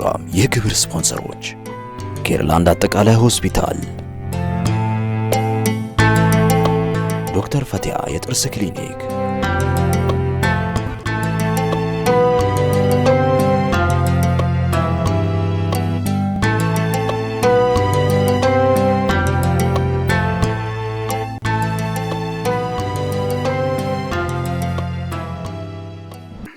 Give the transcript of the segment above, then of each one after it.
ፕሮግራም የክብር ስፖንሰሮች ኬርላንድ አጠቃላይ ሆስፒታል፣ ዶክተር ፈቲያ የጥርስ ክሊኒክ፣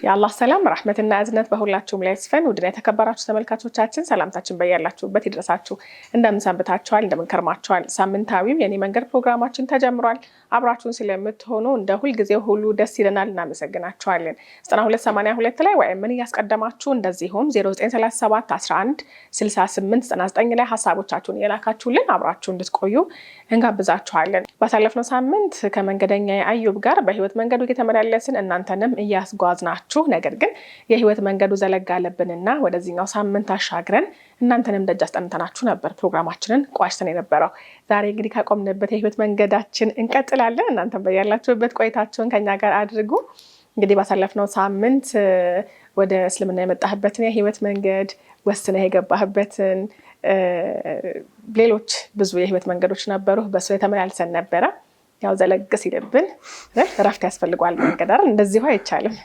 የአላህ ሰላም ረህመትና እዝነት በሁላችሁም ላይ ይስፈን። ውድና የተከበራችሁ ተመልካቾቻችን ሰላምታችን በያላችሁበት ይድረሳችሁ። እንደምን ሰንብታችኋል? እንደምን ከርማችኋል? ሳምንታዊው የኔ መንገድ ፕሮግራማችን ተጀምሯል። አብራችሁን ስለምትሆኑ እንደ ሁልጊዜው ሁሉ ደስ ይለናል፣ እናመሰግናችኋለን። 9282 ላይ ወይም ምን እያስቀደማችሁ እንደዚሁም 0937 11 68 99 ላይ ሀሳቦቻችሁን እየላካችሁልን አብራችሁ እንድትቆዩ እንጋብዛችኋለን። ባሳለፍነው ሳምንት ከመንገደኛ አዩብ ጋር በህይወት መንገዱ እየተመላለስን እናንተንም እያስጓዝናችሁ ነገር ግን የህይወት መንገዱ ዘለግ አለብንና ወደዚህኛው ሳምንት አሻግረን እናንተንም ደጅ አስጠንተናችሁ ነበር ፕሮግራማችንን ቋጭተን የነበረው። ዛሬ እንግዲህ ካቆምንበት የህይወት መንገዳችን እንቀጥላለን። እናንተም በያላችሁበት ቆይታችሁን ከኛ ጋር አድርጉ። እንግዲህ ባሳለፍነው ሳምንት ወደ እስልምና የመጣህበትን የህይወት መንገድ ወስነህ የገባህበትን ሌሎች ብዙ የህይወት መንገዶች ነበሩ። በሱ የተመላልሰን ነበረ። ያው ዘለግ ሲልብን እረፍት ያስፈልገዋል። መንገድ አይደል? እንደዚሁ አይቻልም።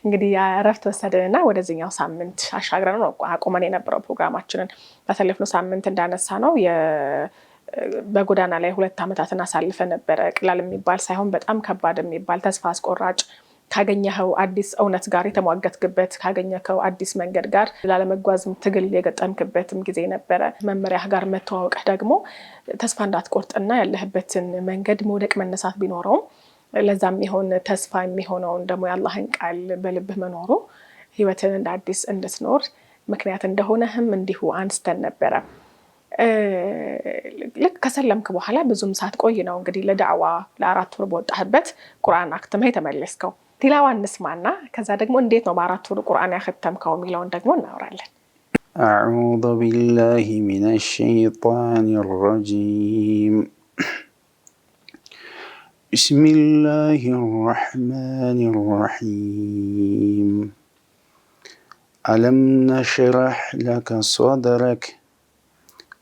እንግዲህ እረፍት ወሰድንና ወደዚህኛው ሳምንት አሻግረን ነው አቁመን የነበረው ፕሮግራማችንን። ባሳለፍነው ሳምንት እንዳነሳ ነው በጎዳና ላይ 2 ዓመታትን አሳልፈ ነበረ። ቀላል የሚባል ሳይሆን በጣም ከባድ የሚባል ተስፋ አስቆራጭ፣ ካገኘኸው አዲስ እውነት ጋር የተሟገትክበት፣ ካገኘኸው አዲስ መንገድ ጋር ላለመጓዝ ትግል የገጠምክበትም ጊዜ ነበረ። መመሪያህ ጋር መተዋወቅህ ደግሞ ተስፋ እንዳትቆርጥና ያለህበትን መንገድ መውደቅ መነሳት ቢኖረውም ለዛም የሚሆን ተስፋ የሚሆነውን ደግሞ የአላህን ቃል በልብህ መኖሩ ህይወትን እንደ አዲስ እንድትኖር ምክንያት እንደሆነህም እንዲሁ አንስተን ነበረ። ልክ ከሰለምክ በኋላ ብዙም ሳትቆይ ነው እንግዲህ ለዳዕዋ ለ4 ወር በወጣህበት ቁርአን አክትመህ የተመለስከው። ቲላዋ እንስማና ከዛ ደግሞ እንዴት ነው በ4 ወር ቁርአን ያከተምከው የሚለውን ደግሞ እናወራለን። أعوذ بالله من الشيطان الرجيم بسم الله الرحمن الرحيم ألم نشرح لك صدرك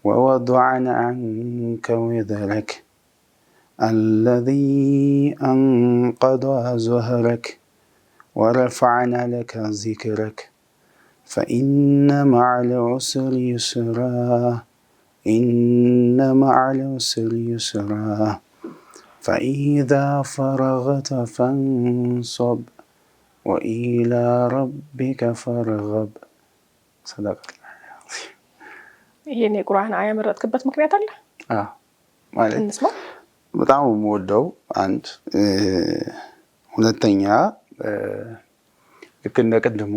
ووضعنا عنك وزرك الذي أنقض ظهرك ورفعنا لك ذكرك فإن مع العسر يسرا إن مع العسر يسرا فإذا فرغت فانصب وإلى ربك فارغب صدق الله. ይሄን የቁርአን አያ መረጥክበት ምክንያት አለ? ማለት እንስማ። በጣም የምወደው አንድ ሁለተኛ ልክ እንደቀድሙ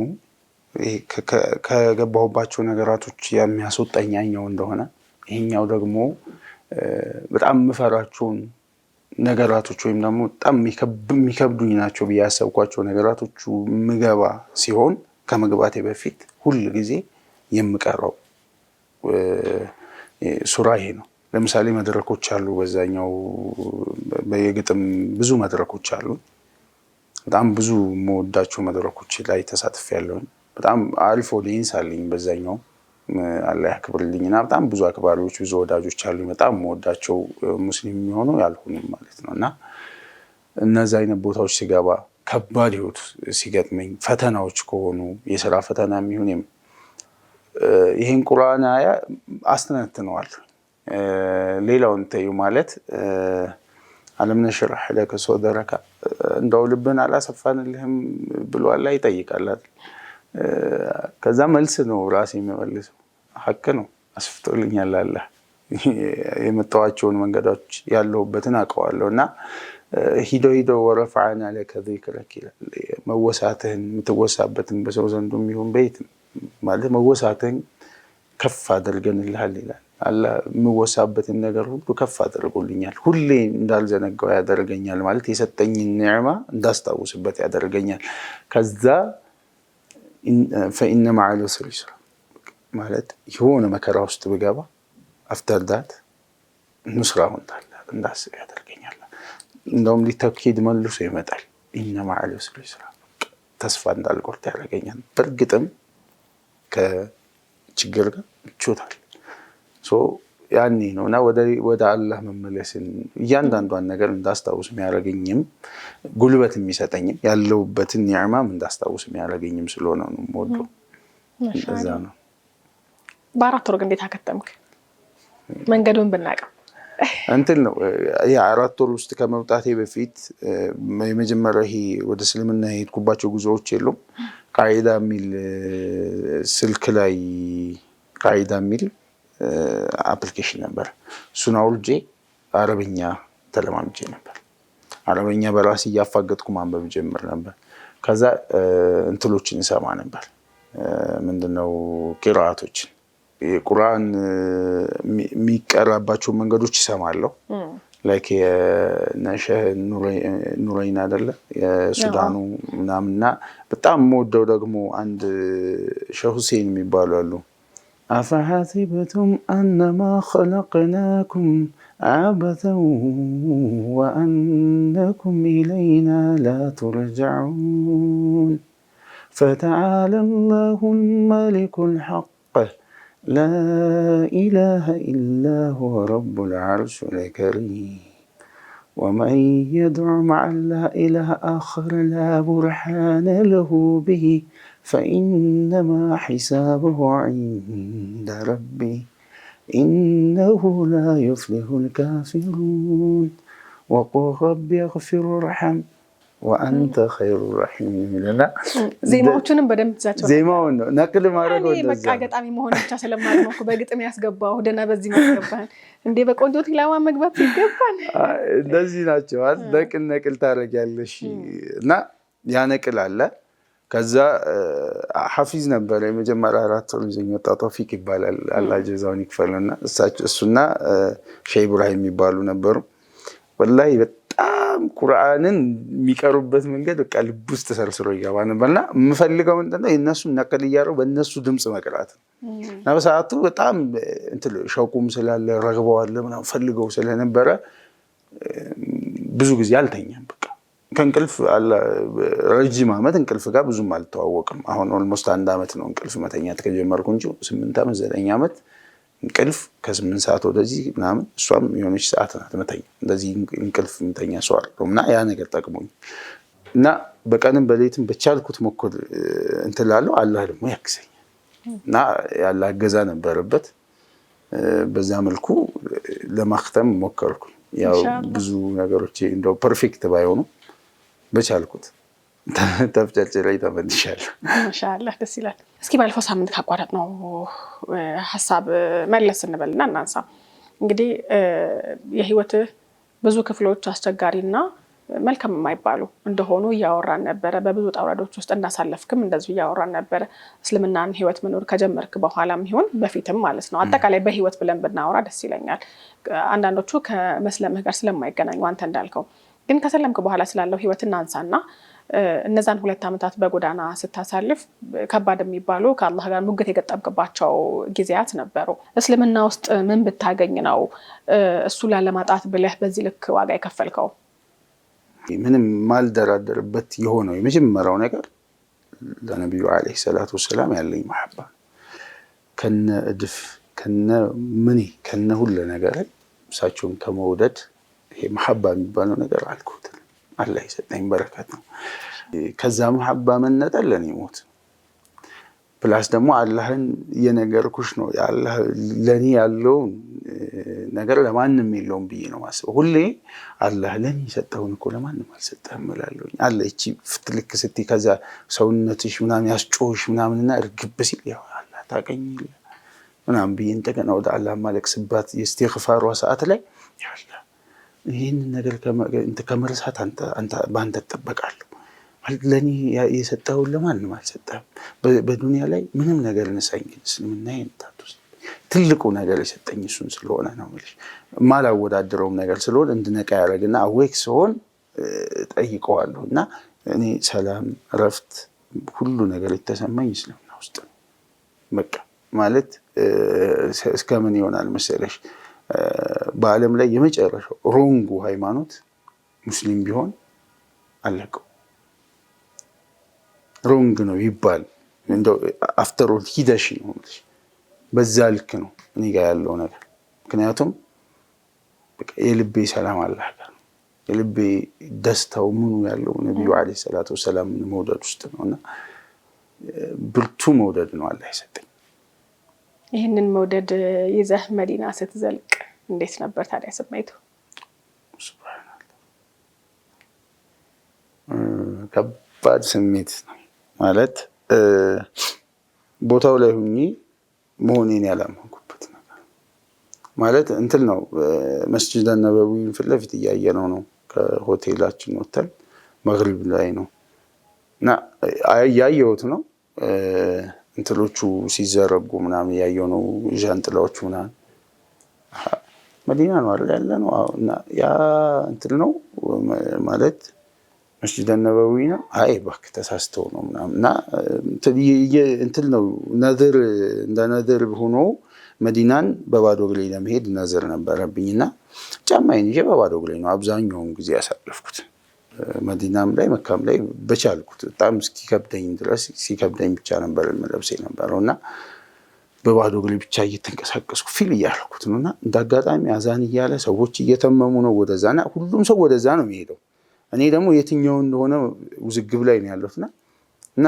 ከገባሁባቸው ነገራቶች የሚያስወጣኛው እንደሆነ ይሄኛው ደግሞ በጣም የምፈራቸውን ነገራቶች ወይም ደግሞ በጣም የሚከብዱኝ ናቸው ብዬ ያሰብኳቸው ነገራቶቹ ምገባ ሲሆን ከመግባቴ በፊት ሁሉ ጊዜ የምቀረው ሱራ ይሄ ነው። ለምሳሌ መድረኮች አሉ፣ በዛኛው በየግጥም ብዙ መድረኮች አሉ። በጣም ብዙ መወዳቸው መድረኮች ላይ ተሳትፌያለሁ። በጣም አሪፍ ኦዲየንስ አለኝ በዛኛው፣ አላህ ያክብርልኝና በጣም ብዙ አክባሪዎች ብዙ ወዳጆች አሉኝ። በጣም መወዳቸው ሙስሊም የሚሆኑ ያልሆኑ ማለት ነውና እነዛ አይነት ቦታዎች ሲገባ ከባድ ህይወት ሲገጥመኝ ፈተናዎች ከሆኑ የሥራ ፈተና የሚሆን ይሄን ቁርአን አያ አስተነትነዋል። ሌላውን ተዩ ማለት አለም ነሽረህ ለከ ሶደረከ እንደው ልብን አላሰፋንልህም ብሎ አላህ ይጠይቃል። ከዛ መልስ ነው ራሴ የሚመልሰው። ሐቅ ነው፣ አስፍቶልኛል አላህ። የመጣዋቸውን መንገዶች ያለውበትን አውቀዋለሁና ሂዶ ወረፈዓና ለከ ዚክረክ መወሳትህን የምትወሳበትን በሰው ዘንዱ የሚሆን በይት ማለት መወሳትህን ከፍ አድርገንልሃል ይላል አላህ። የምወሳበትን ነገር ሁሉ ከፍ አድርጎልኛል፣ ሁሌ እንዳልዘነጋው ያደርገኛል ማለት የሰጠኝን ኒዕማ እንዳስታውስበት ያደርገኛል። ከዛ ፈኢነ መዐል ዑስሪ ዩስራ ማለት የሆነ መከራ ውስጥ ብገባ አፍተር ዳት ኑስራውን እንዳስብ ያደርገኛል። እንደውም ሊተኪድ መልሶ ይመጣል። ኢነ መዐል ዑስሪ ዩስራ ተስፋ እንዳልቆርጥ ያደርገኛል። በእርግጥም ከችግር ጋር ይቾታል ያኔ ነውና ወደ አላህ መመለስን እያንዳንዷን ነገር እንዳስታውስ የሚያደርገኝም ጉልበት የሚሰጠኝም ያለውበትን ኒዕማም እንዳስታውስ የሚያደርገኝም ስለሆነ ነው የምወደው። እንደዛ ነው። በአራት ወር እንዴት አከተምክ? መንገዱን ብናቀም እንትን ነው አራት ወር ውስጥ ከመውጣቴ በፊት የመጀመሪያ ይሄ ወደ እስልምና የሄድኩባቸው ጉዞዎች የሉም። ቃዒዳ የሚል ስልክ ላይ ቃዒዳ የሚል አፕሊኬሽን ነበር። እሱን አውርጄ አረብኛ ተለማምጄ ነበር። አረብኛ በራሴ እያፋገጥኩ ማንበብ ጀምር ነበር። ከዛ እንትሎችን እሰማ ነበር። ምንድነው ቂራአቶችን የቁርአን የሚቀራባቸው መንገዶች እሰማለሁ። ላይክ የነሸህ ኑረይን አይደለ የሱዳኑ ምናምንና በጣም የምወደው ደግሞ አንድ ሼህ ሁሴን የሚባሉ አሉ። أفحسبتم أنما خلقناكم عبثا وأنكم إلينا لا ترجعون فتعالى الله الملك الحق لا إله إلا هو رب العرش الكريم ومن يدع مع الله إله آخر لا برهان له به فإنما حسابه عند ربي إنه لا يفلح الكافرون وقل رب اغفر وارحم وأنت خير الرحيمين لنا ዜማዎቹንም በደንብ ትዛቸው ዜማውን ነው ነቅል ማድረግ ወደ በቃ ገጣሚ መሆን ብቻ ስለማልሞክ በግጥም ያስገባው ደና በዚህ መስገባን እንዴ በቆንጆ ቲላዋ መግባት ይገባል። እንደዚህ ናቸው ነቅል ታረጋለሽ እና ያ ነቅል አለ። ከዛ ሐፊዝ ነበር የመጀመሪያ አራት ወር ይዘኝ ወጣ ቶፊቅ ይባላል አላህ ጀዛውን ይክፈልና እሱና ሼህ ኢብራሂም የሚባሉ ነበሩ። ወላሂ በጣም ቁርአንን የሚቀሩበት መንገድ በቃ ልብ ውስጥ ተሰርስሮ ይገባ ነበርና የምፈልገው ምንድነው የነሱን ነቅል እያረው በእነሱ ድምጽ መቅራት እና በሰዓቱ በጣም እንትን ሸውቁም ስላለ ረግበዋል ምናምን ፈልገው ስለነበረ ብዙ ጊዜ አልተኛም። በቃ ከእንቅልፍ ረጅም ዓመት እንቅልፍ ጋር ብዙም አልተዋወቅም። አሁን ኦልሞስት 1 ዓመት ነው እንቅልፍ መተኛት ከጀመርኩ እንጂ 8 ዓመት 9 ዓመት እንቅልፍ ከ8 ሰዓት ወደዚህ ምናምን እሷም የሆነች ሰዓት ናት መተኛ እንደዚህ እንቅልፍ መተኛ ሰው አይደለም። እና ያ ነገር ጠቅሞኝ እና በቀንም በሌትም በቻልኩት ሞክር እንትን ላለው አላህ ደግሞ ያክሰኝ እና ያለ አገዛ ነበረበት። በዛ መልኩ ለማክተም ሞከርኩ። ያው ብዙ ነገሮች እንደው ፐርፌክት ባይሆኑ በቻልኩት ተፍጨርጭሬ ተመልሻለሁ። ማሻአላህ ደስ ይላል። እስኪ ባለፈው ሳምንት ካቋረጥነው ሐሳብ መለስ እንበልና እናንሳ። እንግዲህ የህይወት ብዙ ክፍሎች አስቸጋሪና መልካም የማይባሉ እንደሆኑ እያወራን ነበረ። በብዙ ጣውራዶች ውስጥ እንዳሳለፍክም እንደዚሁ እያወራን ነበረ። እስልምናን ህይወት መኖር ከጀመርክ በኋላም ይሁን በፊትም ማለት ነው። አጠቃላይ በህይወት ብለን ብናወራ ደስ ይለኛል። አንዳንዶቹ ከመስለምህ ጋር ስለማይገናኙ አንተ እንዳልከው ግን ከሰለምክ በኋላ ስላለው ህይወት እናንሳና እነዛን 2 ዓመታት በጎዳና ስታሳልፍ ከባድ የሚባሉ ከአላህ ጋር ሙግት የገጠምክባቸው ጊዜያት ነበሩ። እስልምና ውስጥ ምን ብታገኝ ነው እሱ ላለማጣት ብለህ በዚህ ልክ ዋጋ የከፈልከው? ምንም ማልደራደርበት የሆነው የመጀመሪያው ነገር ለነብዩ አለይሂ ሰላቱ ወሰለም ያለኝ መሐባ ከነ እድፍ ከነ ምኔ ከነ ሁሉ ነገር እሳቸውን ከመውደድ ይሄ መሐባ የሚባለው ነገር አልኩት አላህ ይሰጠኝ በረከት ነው። ከዛ መሐባ መነጠል ለኔ ሞት ፕላስ ደግሞ አላህን የነገርኩሽ ነው ያላህ ለኔ ያለው ነገር ለማንም የለውም ብዬ ነው ማስበው። ሁሌ አላህ ለኔ የሰጠውን እኮ ለማንም አልሰጠህም እላለሁ። አለ እቺ ፍትልክ ስቲ ከዛ ሰውነትሽ ምናምን ያስጮሽ ምናምንና እርግብ ሲል ያው አላህ ታቀኝል ምናምን ብዬ እንደገና ወደ አላህ ማለቅስባት የእስቲግፋሯ ሰዓት ላይ ያላ ይሄን ነገር ከመርሳት አንተ ባንተ ተጠበቃለሁ ለኔ የሰጠው ለማንም አልሰጠህም። በዱንያ ላይ ምንም ነገር ነሳኝ እስልምና የምታጡስ ትልቁ ነገር የሰጠኝ እሱን ስለሆነ ነው ማለት ማላወዳደረውም ነገር ስለሆነ እንድነቃ ያረጋግና አዌክ ሲሆን ጠይቀዋለሁና እኔ ሰላም ረፍት ሁሉ ነገር የተሰማኝ እስልምና ውስጥ ነው። በቃ ማለት እስከምን ይሆናል መሰለሽ በአለም ላይ የመጨረሻው ሮንጉ ሃይማኖት ሙስሊም ቢሆን አለቀው ሮንግ ነው ይባል እንደው አፍተር ኦል ሂደሽ ነው በዛ ልክ ነው እኔ ጋር ያለው ነገር ምክንያቱም በቃ የልቤ ሰላም አላህ ጋር ነው የልቤ ደስታው ምኑ ያለው ነብዩ አለይሂ ሰላቱ ወሰለም መውደድ ውስጥ ነውና ብርቱ መውደድ ነው አላህ ይሰጠኝ ይሄንን መውደድ ይዘህ መዲና ስትዘልቅ እንዴት ነበር ታዲያ ስሜቱ ሱብሃንአላህ ከባድ ስሜት ነው ማለት ቦታው ላይ ሆኜ መሆኔን ያላመንኩበት ነገር ማለት እንትን ነው መስጂድ አልነበዊ ፊት ለፊት ያየነው ነው ከሆቴላችን ወጥተን መግሪብ ላይ ነው እና ያየሁት ነው እንትሎቹ ሲዘረጉ ምናምን ያየው ነው ጃንጥላዎቹ ምናምን መዲና ነው አይደል ያለነው እና ያ እንትን ነው ማለት መስጂድ አልነበዊ ነው አይ ባክ ተሳስተው ነው ምናምንና እንትን ነው ነዝር እንደ ነዝር ሆኖ መዲናን በባዶ እግሬ ለመሄድ ነዝር ነበረብኝና ጫማዬን ይዤ በባዶ እግሬ ነው አብዛኛውን ጊዜ ያሳለፍኩት መዲናም ላይ መካም ላይ በቻልኩት በጣም እስኪከብደኝ ድረስ ሲከብደኝ ብቻ ነበር የምለብሰው ነበርና በባዶ እግሬ ብቻ እየተንቀሳቀስኩ ፊል እያልኩት ነውና እንዳጋጣሚ አዛን እያለ ሰዎች እየተመሙ ነው ወደዛና ሁሉም ሰው ወደዛ ነው የሚሄደው እኔ ደግሞ የትኛው እንደሆነ ውዝግብ ላይ ነው ያለሁትና እና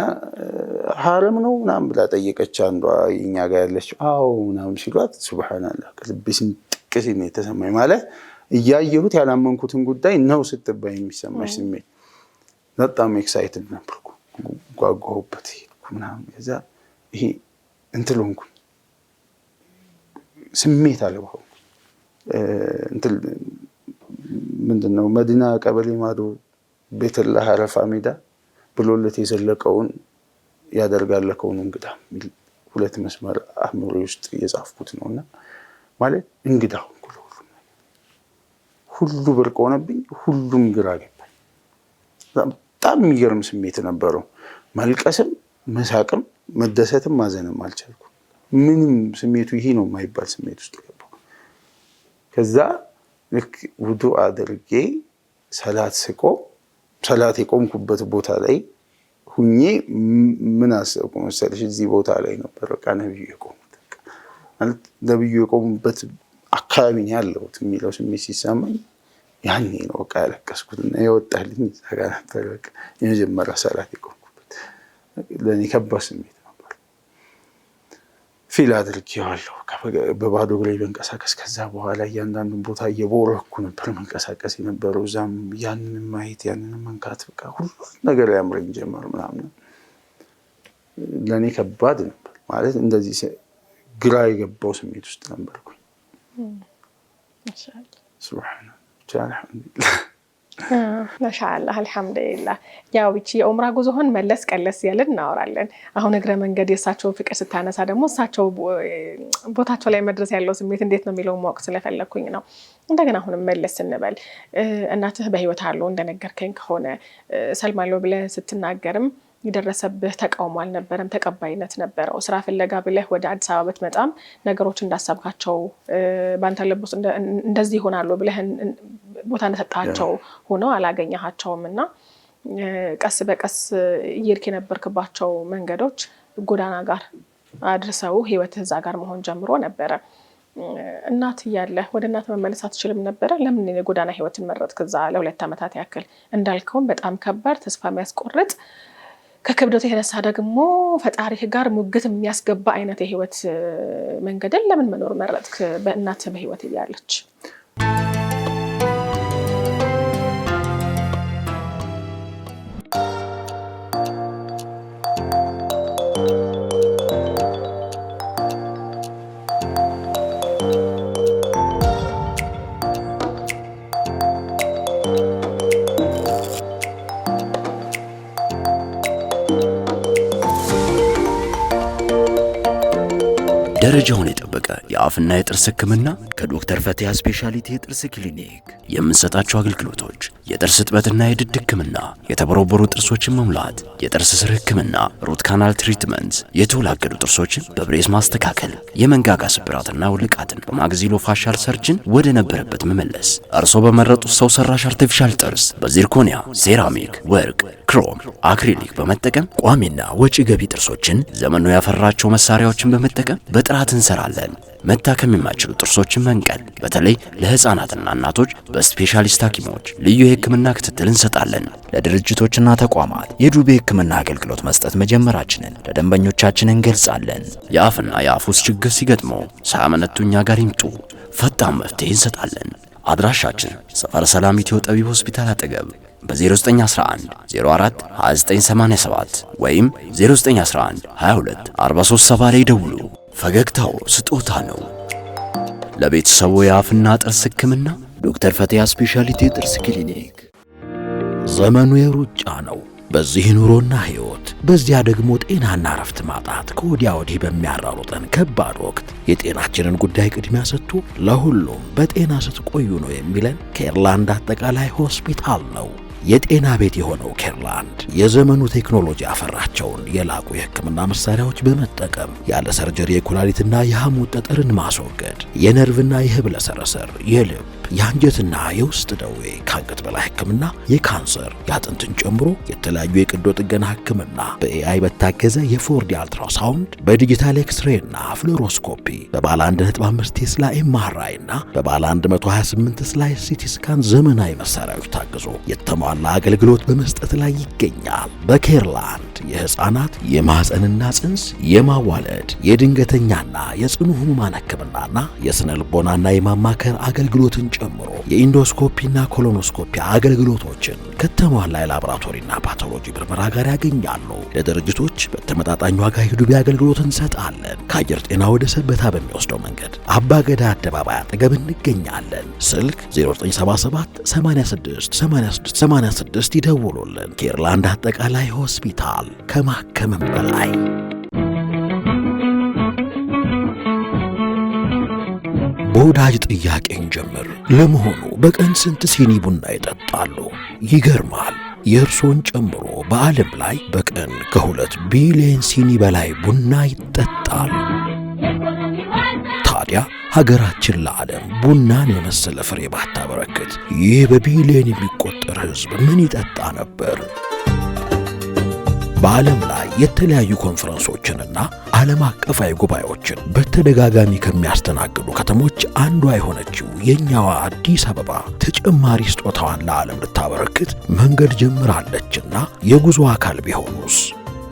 ሐረም ነው ምናምን ብላ ጠየቀች አንዷ የኛ ጋር ያለች አዎ ምናምን ሲሏት ሱብሃንአላህ ልብስን ጥቅስ ነው የተሰማኝ ማለት እያየሁት ያላመንኩትን ጉዳይ ነው ስትባይ የሚሰማሽ ስሜት በጣም ኤክሳይትድ ነበርኩ ጓጓሁበት ምናምን ከዛ ይሄ እንትሉንኩ ስሜት አለባው እንትን ምንድነው መዲና ቀበሌ ማዶ ቤተላህ አረፋ ሜዳ ብሎለት የዘለቀውን ያደርጋለከውን እንግዳ ሁለት መስመር አእምሮ ውስጥ እየጻፍኩት ነውና ማለት እንግዳው ሁሉ ብርቅ ሆነብኝ ሁሉም ግራ ገባኝ በጣም የሚገርም ስሜት ነበረው መልቀስም መሳቅም መደሰትም ማዘንም አልቻልኩም ምንም ስሜቱ ይሄ ነው የማይባል ስሜት ውስጥ ገባሁ ከዛ ልክ ውዱእ አድርጌ ሰላት የቆምኩበት ቦታ ላይ ሁኜ ምን አሰብኩ መሰለሽ እዚህ ቦታ ላይ ነበር በቃ ነብዩ የቆሙት ማለት ነብዩ የቆሙበት አካባቢ ነው ያለው የሚለው ስሜት ሲሰማኝ ያኔ ነው በቃ ያለቀስኩትና የወጣልኝ ዛጋ ነበር በቃ የመጀመሪያ ሰላት የቆምኩበት ለኔ ከባድ ስሜት ነበር ፊል አድርጌዋለሁ በባዶ እግሬ መንቀሳቀስ ከዛ በኋላ እያንዳንዱን ቦታ እየቦረኩ ነበር መንቀሳቀስ የነበረው ዛም ያንን ማየት ያንን መንካት በቃ ሁሉ ነገር ያምረኝ ጀመር ምናምን ለኔ ከባድ ነበር ማለት እንደዚህ ግራ የገባው ስሜት ውስጥ ነበርኩ ሱብሃንአላህ ማሻአላህ አልহামዱሊላህ ያው እቺ የኡምራ ጉዞህን መለስ ቀለስ ያለን እናወራለን አሁን እግረ መንገድ የሳቸው ፍቅር ስታነሳ ደግሞ ሳቸው ቦታቸው ላይ መድረስ ያለው ስሜት እንዴት ነው የሚለው ማወቅ ስለፈለኩኝ ነው እንደገና አሁን መለስ እንበል እናትህ በህይወት አሉ እንደነገርከኝ ከሆነ ሰልማለው ብለ ስትናገርም ይደረሰብህ ተቃውሞ አልነበረም ተቀባይነት ነበረው ስራ ፍለጋ ብለህ ወደ አዲስ አበባ ብትመጣም ነገሮች እንዳሰብካቸው ባንተ ልብስ እንደዚህ ይሆናሉ ብለህ ቦታ እንደሰጣቸው ሆኖ አላገኘሃቸውምና ቀስ በቀስ ይርክ የነበርክባቸው መንገዶች ጎዳና ጋር አድርሰው ህይወትህ እዛ ጋር መሆን ጀምሮ ነበር እናት ያለ ወደ እናት መመለስ አትችልም ነበር ለምን የጎዳና ህይወትን መረጥክ እዛ ለሁለት አመታት ያክል እንዳልከው በጣም ከባድ ተስፋ የሚያስቆርጥ ከክብደቱ የተነሳ ደግሞ ፈጣሪህ ጋር ሙግት የሚያስገባ አይነት የህይወት መንገድን ለምን መኖር መረጥክ በእናት በህይወት ይያለች ደረጃውን የጠበቀ የአፍና የጥርስ ህክምና ከዶክተር ፈቲያ ስፔሻሊቲ የጥርስ ክሊኒክ የምንሰጣቸው አገልግሎቶች የጥርስ እጥበትና የድድ ህክምና የተቦረቦሩ ጥርሶችን መሙላት የጥርስ ስር ህክምና ሩት ካናል ትሪትመንት የተወላገዱ ጥርሶችን በብሬስ ማስተካከል የመንጋጋ ስብራትና ውልቃትን በማግዚሎ ፋሻል ሰርጅን ወደ ነበረበት መመለስ እርሶ በመረጡት ሰው ሰራሽ አርቲፊሻል ጥርስ በዚርኮኒያ ሴራሚክ ወርቅ ክሮም፣ አክሪሊክ በመጠቀም ቋሚና ወጪ ገቢ ጥርሶችን ዘመኑ ያፈራቸው መሳሪያዎችን በመጠቀም በጥራት እንሰራለን። መታከም የማይችሉ ጥርሶችን መንቀል፣ በተለይ ለህፃናትና እናቶች በስፔሻሊስት ሐኪሞች ልዩ የህክምና ክትትል እንሰጣለን። ለድርጅቶችና ተቋማት የዱቤ ህክምና አገልግሎት መስጠት መጀመራችንን ለደንበኞቻችን እንገልጻለን። የአፍና የአፍ ውስጥ ችግር ሲገጥመው ሳያመነቱ እኛ ጋር ይምጡ፣ ፈጣን መፍትሄ እንሰጣለን። አድራሻችን ሰፈረ ሰላም ኢትዮ ጠቢብ ሆስፒታል አጠገብ በ0911 04 2987 ወይም 0911 22 4370 ላይ ደውሉ። ፈገግታው ስጦታ ነው። ለቤተሰቡ የአፍና ጥርስ ህክምና ዶክተር ፈቲያ ስፔሻሊቲ የጥርስ ክሊኒክ። ዘመኑ የሩጫ ነው። በዚህ ኑሮና ህይወት፣ በዚያ ደግሞ ጤናና ረፍት ማጣት ከወዲያ ወዲህ በሚያራሩጠን ከባድ ወቅት የጤናችንን ጉዳይ ቅድሚያ ሰጥቶ ለሁሉም በጤና ስትቆዩ ነው የሚለን ኬርላንድ አጠቃላይ ሆስፒታል ነው። የጤና ቤት የሆነው ኬርላንድ የዘመኑ ቴክኖሎጂ ያፈራቸውን የላቁ የህክምና መሳሪያዎች በመጠቀም ያለ ሰርጀሪ የኩላሊትና የሐሞት ጠጠርን ማስወገድ፣ የነርቭና የህብለ ሰረሰር፣ የልብ፣ የአንጀትና የውስጥ ደዌ፣ ከአንገት በላይ ህክምና፣ የካንሰር፣ የአጥንትን ጨምሮ የተለያዩ የቀዶ ጥገና ህክምና በኤአይ በታገዘ የፎርዲ አልትራሳውንድ፣ በዲጂታል ኤክስሬይና ፍሎሮስኮፒ፣ በባለ 1.5 ቴስላ ኤምአርአይ እና በባለ 128 ስላይስ ሲቲ ስካን ዘመናዊ መሳሪያዎች ታግዞ የተሟላ አገልግሎት በመስጠት ላይ ይገኛል። በኬርላንድ የህፃናት የማህፀንና ጽንስ፣ የማዋለድ፣ የድንገተኛና የጽኑ ህሙማን ህክምናና የስነ ልቦናና የማማከር አገልግሎትን ጨምሮ የኢንዶስኮፒና ኮሎኖስኮፒ አገልግሎቶችን ከተሟላ የላቦራቶሪና ፓቶሎጂ ምርመራ ጋር ያገኛሉ። ለድርጅቶች በተመጣጣኝ ዋጋ የዱቤ አገልግሎት እንሰጣለን። ከአየር ጤና ወደ ሰበታ በሚወስደው መንገድ አባገዳ አደባባይ አጠገብ እንገኛለን። ስልክ 0977 86 ይደውሉልን። ኬርላንድ አጠቃላይ ሆስፒታል ከማከምም በላይ። በወዳጅ ጥያቄን ጀምር። ለመሆኑ በቀን ስንት ሲኒ ቡና ይጠጣሉ? ይገርማል። የእርሶን ጨምሮ በዓለም ላይ በቀን ከ2 ቢሊዮን ሲኒ በላይ ቡና ይጠጣል። ታዲያ ሀገራችን ለዓለም ቡናን የመሰለ ፍሬ ባታበረክት ይህ በቢሊዮን የሚቆጠር ሕዝብ ምን ይጠጣ ነበር? በዓለም ላይ የተለያዩ ኮንፈረንሶችንና ዓለም አቀፋዊ ጉባኤዎችን በተደጋጋሚ ከሚያስተናግዱ ከተሞች አንዷ የሆነችው የኛዋ አዲስ አበባ ተጨማሪ ስጦታዋን ለዓለም ልታበረክት መንገድ ጀምራለችና የጉዞ አካል ቢሆኑስ?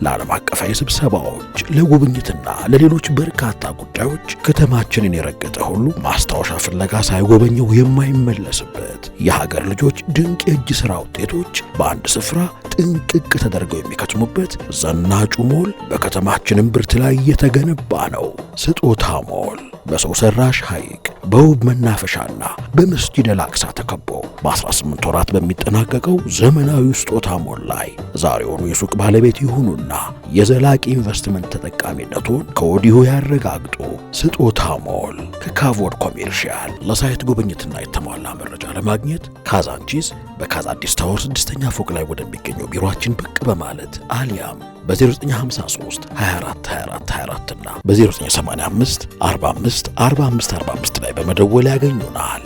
ለዓለም አቀፋዊ ስብሰባዎች፣ ለጉብኝትና ለሌሎች በርካታ ጉዳዮች ከተማችንን የረገጠ ሁሉ ማስታወሻ ፍለጋ ሳይጎበኘው የማይመለስበት የሀገር ልጆች ድንቅ የእጅ ሥራ ውጤቶች በአንድ ስፍራ ጥንቅቅ ተደርገው የሚከትሙበት ዘናጩ ሞል በከተማችን እምብርት ላይ እየተገነባ ነው። ስጦታ ሞል በሰው ሰራሽ ሐይቅ በውብ መናፈሻና በመስጂድ አልአቅሳ ተከቦ በ18 ወራት በሚጠናቀቀው ዘመናዊ ስጦታ ሞል ላይ ዛሬውኑ የሱቅ ባለቤት ይሁኑና የዘላቂ ኢንቨስትመንት ተጠቃሚነቱን ከወዲሁ ያረጋግጡ። ስጦታ ሞል ከካቮድ ኮሜርሻል። ለሳይት ጉብኝትና የተሟላ መረጃ ለማግኘት ካዛንቺስ በካዛዲስ ታወር 6ኛ ፎቅ ላይ ወደሚገኘው ቢሮአችን ብቅ በማለት አሊያም በ0953 24 24 24 እና በ0985 45 45 45 ላይ በመደወል ያገኙናል።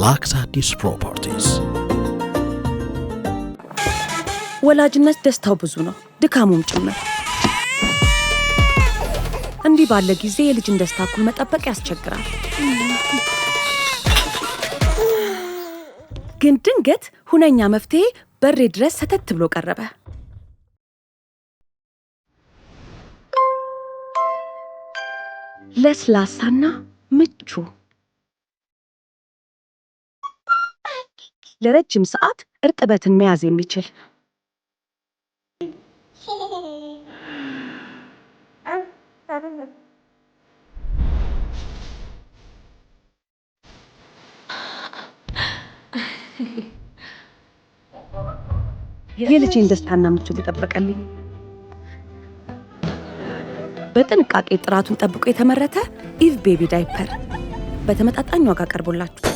ላክሳዲስ ፕሮፐርቲስ። ወላጅነት ደስታው ብዙ ነው፣ ድካሙም ጭምር። እንዲህ ባለ ጊዜ የልጅን ደስታ እኩል መጠበቅ ያስቸግራል። ግን ድንገት ሁነኛ መፍትሄ በሬ ድረስ ሰተት ብሎ ቀረበ። ለስላሳና ምቹ፣ ለረጅም ሰዓት እርጥበትን መያዝ የሚችል የልጄን ደስታና ምቾት የጠበቀልኝ በጥንቃቄ ጥራቱን ጠብቆ የተመረተ ኢቭ ቤቢ ዳይፐር በተመጣጣኝ ዋጋ ቀርቦላችሁ።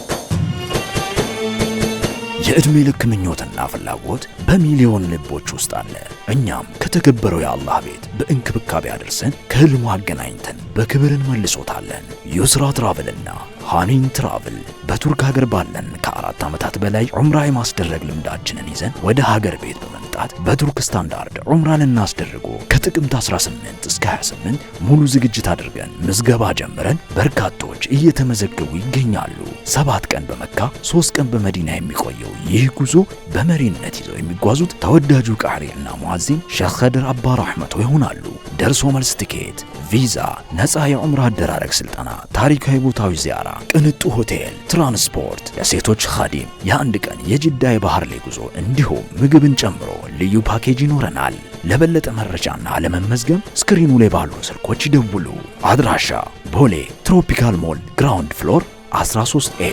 የዕድሜ ልክ ምኞትና ፍላጎት በሚሊዮን ልቦች ውስጥ አለ። እኛም ከተከበረው የአላህ ቤት በእንክብካቤ አድርሰን ከህልሙ አገናኝተን በክብር እንመልሶታለን። ዩስራ ትራቭልና ሃኒን ትራቭል በቱርክ ሀገር ባለን ከ4 ዓመታት በላይ ዑምራ የማስደረግ ልምዳችንን ይዘን ወደ ሀገር ቤት በመምጣት ለማምጣት በቱርክ ስታንዳርድ ዑምራን እናስደርጎ ከጥቅምት 18 እስከ 28 ሙሉ ዝግጅት አድርገን ምዝገባ ጀምረን በርካቶች እየተመዘገቡ ይገኛሉ። 7 ቀን በመካ 3 ቀን በመዲና የሚቆየው ይህ ጉዞ በመሪነት ይዘው የሚጓዙት ተወዳጁ ቃሪና ሙአዚን ሼኽ ኸድር አባ ረሕመቶ ይሆናሉ። ደርሶ መልስ ቲኬት፣ ቪዛ፣ ነፃ የዑምራ አደራረግ ስልጠና፣ ታሪካዊ ቦታዎች ዚያራ፣ ቅንጡ ሆቴል፣ ትራንስፖርት፣ ለሴቶች ኻዲም፣ የአንድ ቀን የጅዳ የባህር ላይ ጉዞ እንዲሁም ምግብን ጨምሮ ልዩ ፓኬጅ ይኖረናል። ለበለጠ መረጃና ለመመዝገብ ስክሪኑ ላይ ባሉ ስልኮች ይደውሉ። አድራሻ ቦሌ ትሮፒካል ሞል ግራውንድ ፍሎር 13A።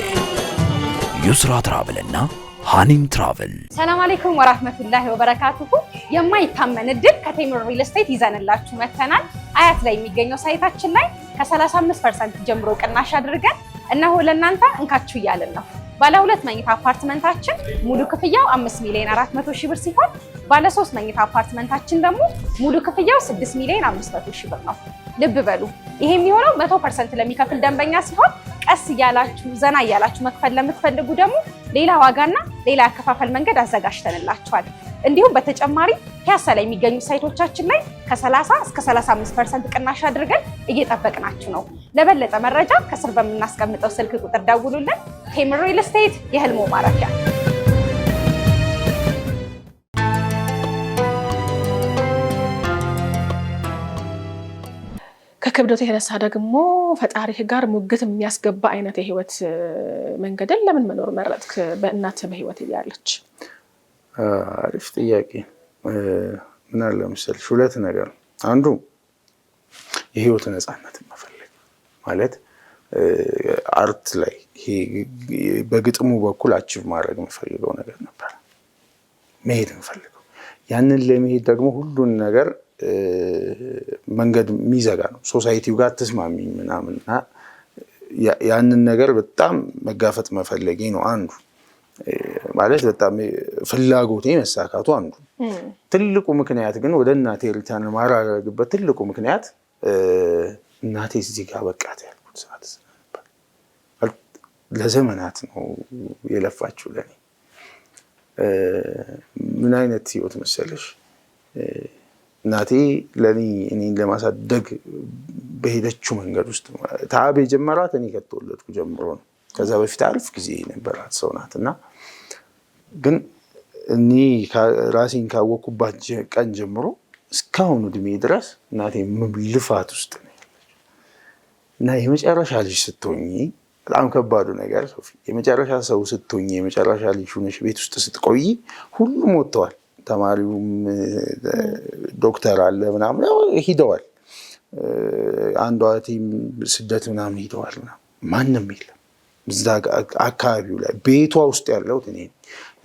ዩስራ ትራቭልና ሃኒም ትራቭል። ሰላም አለይኩም ወራህመቱላሂ ወበረካቱሁ። የማይታመን እድል ከቴምር ሪል ስቴት ይዘንላችሁ መተናል። አያት ላይ የሚገኘው ሳይታችን ላይ ከ35% ጀምሮ ቅናሽ አድርገን እነሆ ለእናንተ እንካችሁ እያልን ነው። ባለ 2 መኝታ አፓርትመንታችን ሙሉ ክፍያው 5,400,000 ብር ሲሆን ባለ 3 መኝታ አፓርትመንታችን ደግሞ ሙሉ ክፍያው 6,500,000 ብር ነው። ልብ በሉ ይሄ የሚሆነው 100% ለሚከፍል ደንበኛ ሲሆን ቀስ እያላችሁ ዘና እያላችሁ መክፈል ለምትፈልጉ ደግሞ ሌላ ዋጋና ሌላ ያከፋፈል መንገድ አዘጋጅተንላችኋል። እንዲሁም በተጨማሪ ፒያሳ ላይ የሚገኙ ሳይቶቻችን ላይ ከ30 እስከ 35% ቅናሽ አድርገን እየጠበቅናችሁ ነው። ለበለጠ መረጃ ከስር በምናስቀምጠው ስልክ ቁጥር ደውሉልን። ቴምር ሪል ስቴት የህልሞ ማረፊያ። ከክብደቱ የተነሳ ደግሞ ፈጣሪህ ጋር ሙግት የሚያስገባ አይነት የህይወት መንገድን ለምን መኖር መረጥክ? በእናት በህይወት እያለች። አሪፍ ጥያቄ። ምን አለ መሰልሽ፣ ሁለት ነገር። አንዱ የህይወት ነፃነት መፈለግ ማለት አርት ላይ ይሄ በግጥሙ በኩል አቺቭ ማድረግ የምፈልገው ነገር ነበር፣ መሄድ የምፈልገው። ያንን ለመሄድ ደግሞ ሁሉን ነገር መንገድ የሚዘጋ ነው። ሶሳይቲው ጋር ተስማሚኝ ምናምንና ያንን ነገር በጣም መጋፈጥ መፈለጌ ነው አንዱ። ማለት በጣም ፍላጎቴ መሳካቱ አንዱ። ትልቁ ምክንያት ግን ወደ እናቴ ሪተርን ማራረግበት ትልቁ ምክንያት እናቴ እዚህ ጋር በቃት ያልኩት ሰዓት ነበር። ለዘመናት ነው የለፋችው ለኔ። ምን አይነት ህይወት መሰለሽ? እናቴ ለኔ እኔን ለማሳደግ በሄደችው መንገድ ውስጥ ታብ የጀመራት እኔ ከተወለድኩ ጀምሮ ነው። ከዛ በፊት አልፍ ጊዜ ነበራት ሰው ናትና፣ ግን እኔ ራሴን ካወቅኩባት ቀን ጀምሮ እስካሁን እድሜ ድረስ እናቴ ልፋት ውስጥ ነው ያለችው። እና የመጨረሻ ልጅ ስትሆኚ በጣም ከባዱ ነገር ሶፊ፣ የመጨረሻ ሰው ስትሆኚ የመጨረሻ ልጅ ሆነሽ ቤት ውስጥ ስትቆይ ሁሉም ወጥተዋል። ተማሪውም ዶክተር አለ ምናምን ሂደዋል። አንዷ እህቴም ስደት ምናምን ሂደዋል። ማንም የለም እዛ አካባቢው ላይ ቤቷ ውስጥ ያለው እኔ።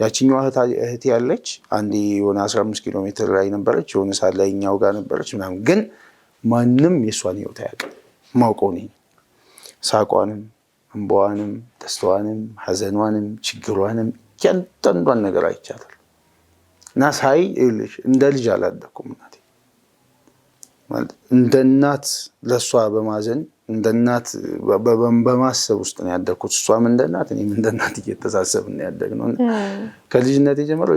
ያቺኛዋ እህቴ ያለች አንዴ የሆነ 15 ኪሎ ሜትር ላይ ነበረች፣ የሆነ ሰዓት ላይ እኛው ጋር ነበረች ምናምን። ግን ማንም የእሷን ህይወት አያውቅም። ማውቀው እኔ ሳቋንም፣ እንባዋንም፣ ደስታዋንም፣ ሀዘኗንም፣ ችግሯንም እያንዳንዷን ነገር አይቻታል። እና ሳይ እንደ ልጅ አላደኩም። እናቴ ማለት እንደ እናት ለሷ በማዘን እንደ እናት በማሰብ ውስጥ ነው ያደኩት። እሷም እንደ እናት እኔም እንደ እናት እየተሳሰብን ያደግነው። ከልጅነት ጀምሮ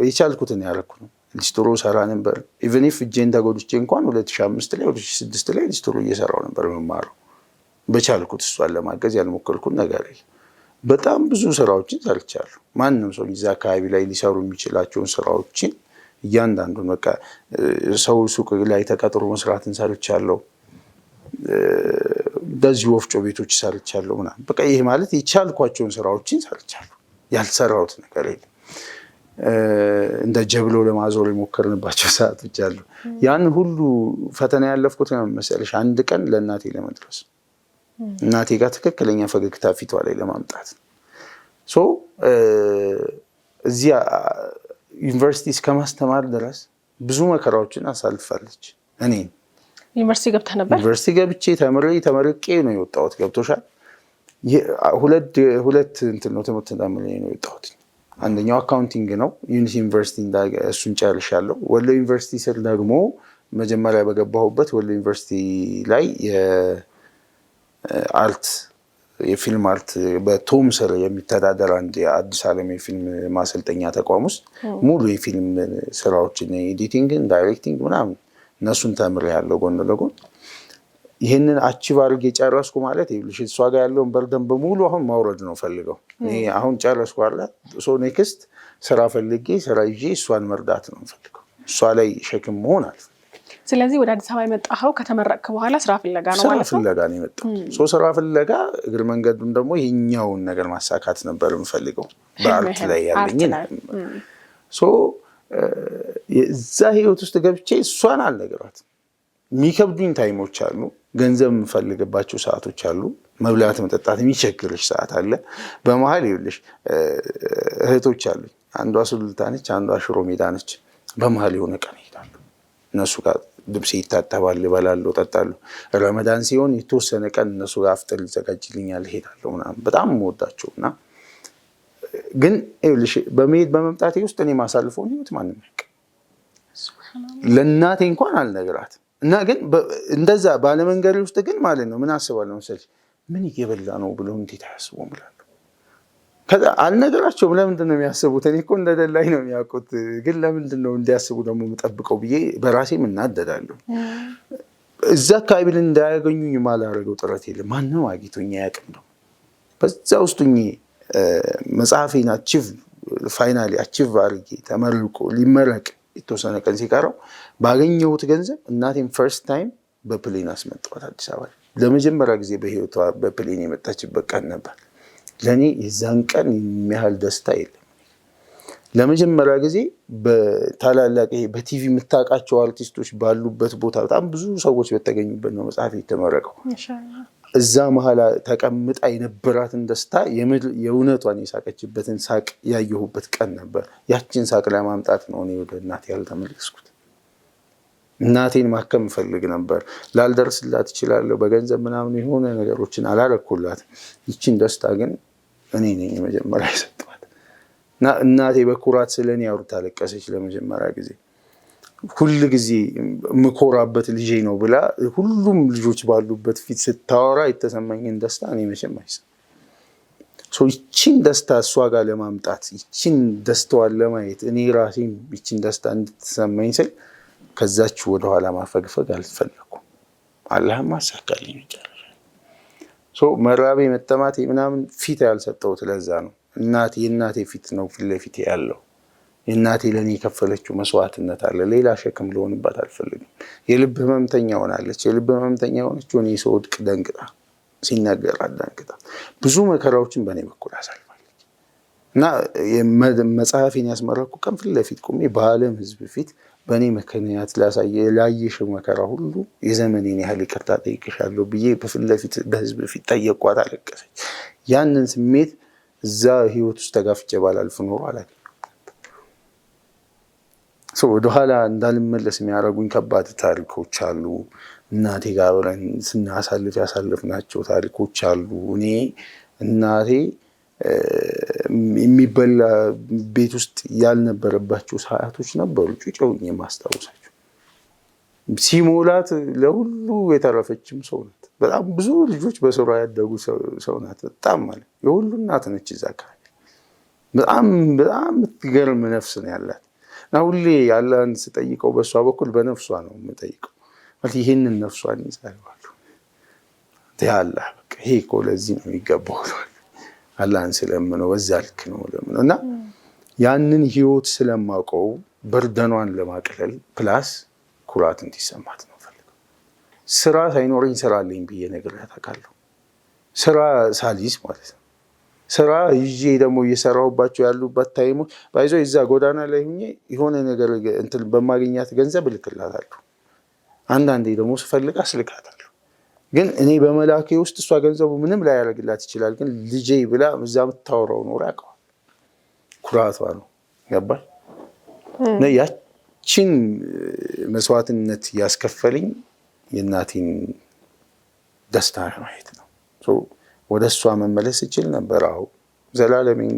የቻልኩትን ያደረኩ ነው። ሊስትሮ ሰራ ነበር። ኢቭን ኢፍ እጄን ተጎድቼ እንኳን 2005 ላይ 2006 ላይ ሊስትሮ እየሰራው ነበር መማረው። በቻልኩት እሷን ለማገዝ ያልሞከርኩት ነገር የለም። በጣም ብዙ ስራዎችን ሰርቻለሁ። ማንም ሰው እዛ አካባቢ ላይ ሊሰሩ የሚችላቸውን ስራዎችን እያንዳንዱን በቃ ሰው ሱቅ ላይ ተቀጥሮ መስራትን ሰርቻለሁ። እንደዚህ ወፍጮ ቤቶች ሰርቻለሁ ምናምን። በቃ ይሄ ማለት የቻልኳቸውን ስራዎችን ሰርቻለሁ። ያልሰራሁት ነገር የለም። እንደ ጀብሎ ለማዞር የሞከርንባቸው ሰዓቶች አሉ። ያን ሁሉ ፈተና ያለፍኩት መሰለሽ አንድ ቀን ለእናቴ ለመድረስ እናቴ ጋር ትክክለኛ ፈገግታ ፊቷ ላይ ለማምጣት ሶ እዚያ ዩኒቨርሲቲ እስከማስተማር ድረስ ብዙ መከራዎችን አሳልፋለች። እኔ ዩኒቨርሲቲ ገብተህ ነበር? ዩኒቨርሲቲ ገብቼ ተመርቄ ነው የወጣሁት። ገብቶሻል? ሁለት እንትን ነው ትምህርት ተምሬ ነው የወጣሁት። አንደኛው አካውንቲንግ ነው ዩኒቲ ዩኒቨርሲቲ፣ እሱን ጨርሻለሁ። ወሎ ዩኒቨርሲቲ ስል ደግሞ መጀመሪያ በገባሁበት ወሎ ዩኒቨርሲቲ ላይ የአርት የፊልም አርት በቶም ስር የሚተዳደር አንድ የአዲስ ዓለም የፊልም ማሰልጠኛ ተቋም ውስጥ ሙሉ የፊልም ስራዎችን ኤዲቲንግን፣ ዳይሬክቲንግ ምናምን እነሱን ተምሬያለሁ ጎን ለጎን። ይህንን አቺቭ አድርጌ ጨረስኩ ማለት ይኸውልሽ እሷ ጋር ያለውን በርደን በሙሉ አሁን ማውረድ ነው ፈልገው። እኔ አሁን ጨረስኩ አለ ሶ ኔክስት ስራ ፈልጌ ስራ ይዤ እሷን መርዳት ነው ፈልገው። እሷ ላይ ሸክም መሆን አልፈልግም። ስለዚህ ወደ አዲስ አበባ የመጣኸው ከተመረቅክ በኋላ ስራ ፍለጋ ነው ማለት ነው? ስራ ፍለጋ ነው የመጣው። ስራ ፍለጋ እግር መንገዱን ደግሞ ይሄኛውን ነገር ማሳካት ነበር የምፈልገው በአርት ላይ ያለኝ። እዛ ህይወት ውስጥ ገብቼ እሷን አልነገራትም። የሚከብዱኝ ታይሞች አሉ፣ ገንዘብ የምፈልግባቸው ሰዓቶች አሉ፣ መብላት መጠጣት የሚቸግርሽ ሰዓት አለ። በመሀል ይኸውልሽ እህቶች አሉኝ፣ አንዷ ሱሉልታ ነች፣ አንዷ ሽሮ ሜዳ ነች። በመሀል የሆነ ቀን እሄዳለሁ እነሱ ጋር ልብሴ ይታጠባል፣ እበላለሁ፣ እጠጣለሁ። ረመዳን ሲሆን የተወሰነ ቀን እነሱ ጋር አፍጥር ይዘጋጅልኛል፣ እሄዳለሁ ምናምን። በጣም የምወዳቸው እና ግን ይኸውልሽ በመሄድ በመምጣቴ ውስጥ እኔ ማሳልፈውን ህይወት ማንም ያውቅ ለእናቴ እንኳን አልነግራትም። እና ግን እንደዛ ባለመንገድ ውስጥ ግን ማለት ነው ምን አስባለሁ መሰለሽ ምን እየበላ ነው ብለው እንዴት አያስቡም ብላለሁ። ከዛ አልነገራቸውም። ለምንድን ነው የሚያስቡት? እኔ እኮ እንደደላኝ ነው የሚያውቁት። ግን ለምንድን ነው እንዲያስቡ ደግሞ የምጠብቀው ብዬ በራሴም እናደዳለሁ። እዛ አካባቢ ላይ እንዳያገኙኝ የማላደርገው ጥረት የለም። ማንም አግኝቶኝ አያውቅም ነው። በዛ ውስጥ መጽሐፌን ፋይናሊ አቺቭ አድርጌ ተመርቆ ሊመረቅ የተወሰነ ቀን ሲቀረው ባገኘሁት ገንዘብ እናቴን ፈርስት ታይም በፕሌን አስመጣኋት አዲስ አበባ። ለመጀመሪያ ጊዜ በህይወቷ በፕሌን የመጣችበት ቀን ነበር። ለእኔ የዛን ቀን የሚያህል ደስታ የለም። ለመጀመሪያ ጊዜ በታላላቅ በቲቪ የምታውቃቸው አርቲስቶች ባሉበት ቦታ በጣም ብዙ ሰዎች በተገኙበት ነው መጽሐፍ የተመረቀው። እዛ መሀል ተቀምጣ የነበራትን ደስታ የእውነቷን የሳቀችበትን ሳቅ ያየሁበት ቀን ነበር። ያችን ሳቅ ለማምጣት ነው እኔ ወደ እናቴ ያልተመለስኩት። እናቴን ማከም እፈልግ ነበር። ላልደርስላት እችላለሁ በገንዘብ ምናምን የሆነ ነገሮችን አላረኩላትም። ይችን ደስታ ግን እኔ ነኝ የመጀመሪያ የሰጠኋት እና እናቴ በኩራት ስለኔ አውርታ አለቀሰች ለመጀመሪያ ጊዜ። ሁል ጊዜ ምኮራበት ልጄ ነው ብላ ሁሉም ልጆች ባሉበት ፊት ስታወራ የተሰማኝን ደስታ እኔ መቼም አይሰማም። ይችን ደስታ እሷ ጋር ለማምጣት ይችን ደስታዋን ለማየት እኔ ራሴም ይችን ደስታ እንድትሰማኝ ስል ከዛች ወደኋላ ማፈግፈግ አልፈለኩም። አላህም አሳካልኝ መጨረሻ። መራቤ መጠማቴ ምናምን ፊት ያልሰጠሁት ለዛ ነው። የእናቴ ፊት ነው ፊት ለፊት ያለው። የእናቴ ለእኔ የከፈለችው መስዋዕትነት አለ። ሌላ ሸክም ልሆንባት አልፈልግም። የልብ ህመምተኛ ሆናለች። የልብ ህመምተኛ ሆነችው እኔ ስወድቅ ደንግጣ፣ ሲናገር አዳንግጣ ብዙ መከራዎችን በእኔ በኩል አሳልፋለች እና መጽሐፌን ያስመረኩ ቀን ፊት ለፊት ቆሜ በዓለም ህዝብ ፊት በእኔ ምክንያት ላየሽው መከራ ሁሉ የዘመኔን ያህል ይቅርታ ጠይቅሻለሁ ብዬ በፊት ለፊት በህዝብ ፊት ጠየቋት፣ አለቀሰች። ያንን ስሜት እዛ ህይወት ውስጥ ተጋፍጬ ባላልፍ ኖሮ አላገኘሁም። ወደኋላ እንዳልመለስ የሚያደርጉኝ ከባድ ታሪኮች አሉ። እናቴ ጋር አብረን ስናሳልፍ ያሳልፍናቸው ታሪኮች አሉ። እኔ እናቴ የሚበላ ቤት ውስጥ ያልነበረባቸው ሰዓቶች ነበሩ። ጩጨውኝ የማስታወሳቸው ሲሞላት ለሁሉ የተረፈችም ሰው ናት። በጣም ብዙ ልጆች በስሯ ያደጉ ሰው ናት። በጣም ማለት የሁሉ እናት ነች። እዛ አካባቢ በጣም የምትገርም ነፍስ ነው ያላት እና ሁሌ ያለን ስጠይቀው በእሷ በኩል በነፍሷ ነው የምጠይቀው። ማለት ይህንን ነፍሷን ይዛለዋሉ። አላህ በቃ ይሄ እኮ ለዚህ ነው የሚገባው አላህን ስለምነው በዛ ልክ ነው ለምነው እና ያንን ህይወት ስለማውቀው በርደኗን ለማቅለል ፕላስ ኩራት እንዲሰማት ነው ፈልገው። ስራ ሳይኖረኝ ስራ አለኝ ብዬ ነግሬያት አውቃለሁ። ስራ ሳሊስ ማለት ነው። ስራ ይዤ ደግሞ እየሰራሁባቸው ያሉበት ታይሞች ባይዞ እዛ ጎዳና ላይ ሆኜ የሆነ ነገር እንትን በማግኛት ገንዘብ እልክላታለሁ። አንዳንዴ ደግሞ ስፈልግ አስልካታለሁ። ግን እኔ በመላኬ ውስጥ እሷ ገንዘቡ ምንም ላይ ያደርግላት ይችላል። ግን ልጄ ብላ እዛ የምታወራው ኖር ያውቀዋል። ኩራቷ ነው። ገባል? ያችን መስዋዕትነት ያስከፈለኝ የእናቴን ደስታ ማየት ነው። ወደ እሷ መመለስ ይችል ነበር። አዎ ዘላለሜን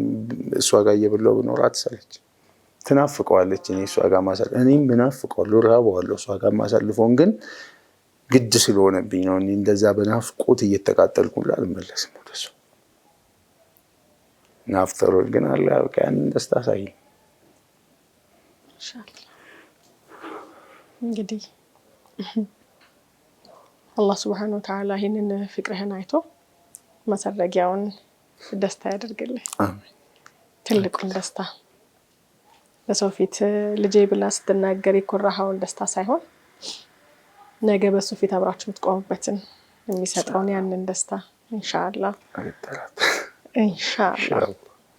እሷ ጋር እየበላሁ ብኖር አትሰለች። ትናፍቀዋለች። እኔ እሷ ጋር ማሳልፍ እኔም ብናፍቀዋለሁ፣ እረሃበዋለሁ እሷ ጋር ማሳልፈውን ግን ግድ ስለሆነብኝ ነው። እንደዛ በናፍቆት እየተቃጠልኩ አልመለስም ወደ እሷ። ናፍተሩ ግን አለ በቃ ያንን ደስታ ሳይ ኢንሻአላህ እንግዲህ አላህ Subhanahu Wa Ta'ala ይሄንን ፍቅርህን አይቶ መሰረጊያውን ደስታ ያደርግልህ። አሜን። ትልቁን ደስታ በሰው ፊት ልጄ ብላ ስትናገር የኮራሃውን ደስታ ሳይሆን ነገ በሱ ፊት አብራችሁ የምትቆሙበትን የሚሰጠውን ያንን ደስታ ኢንሻአላህ ኢንሻአላህ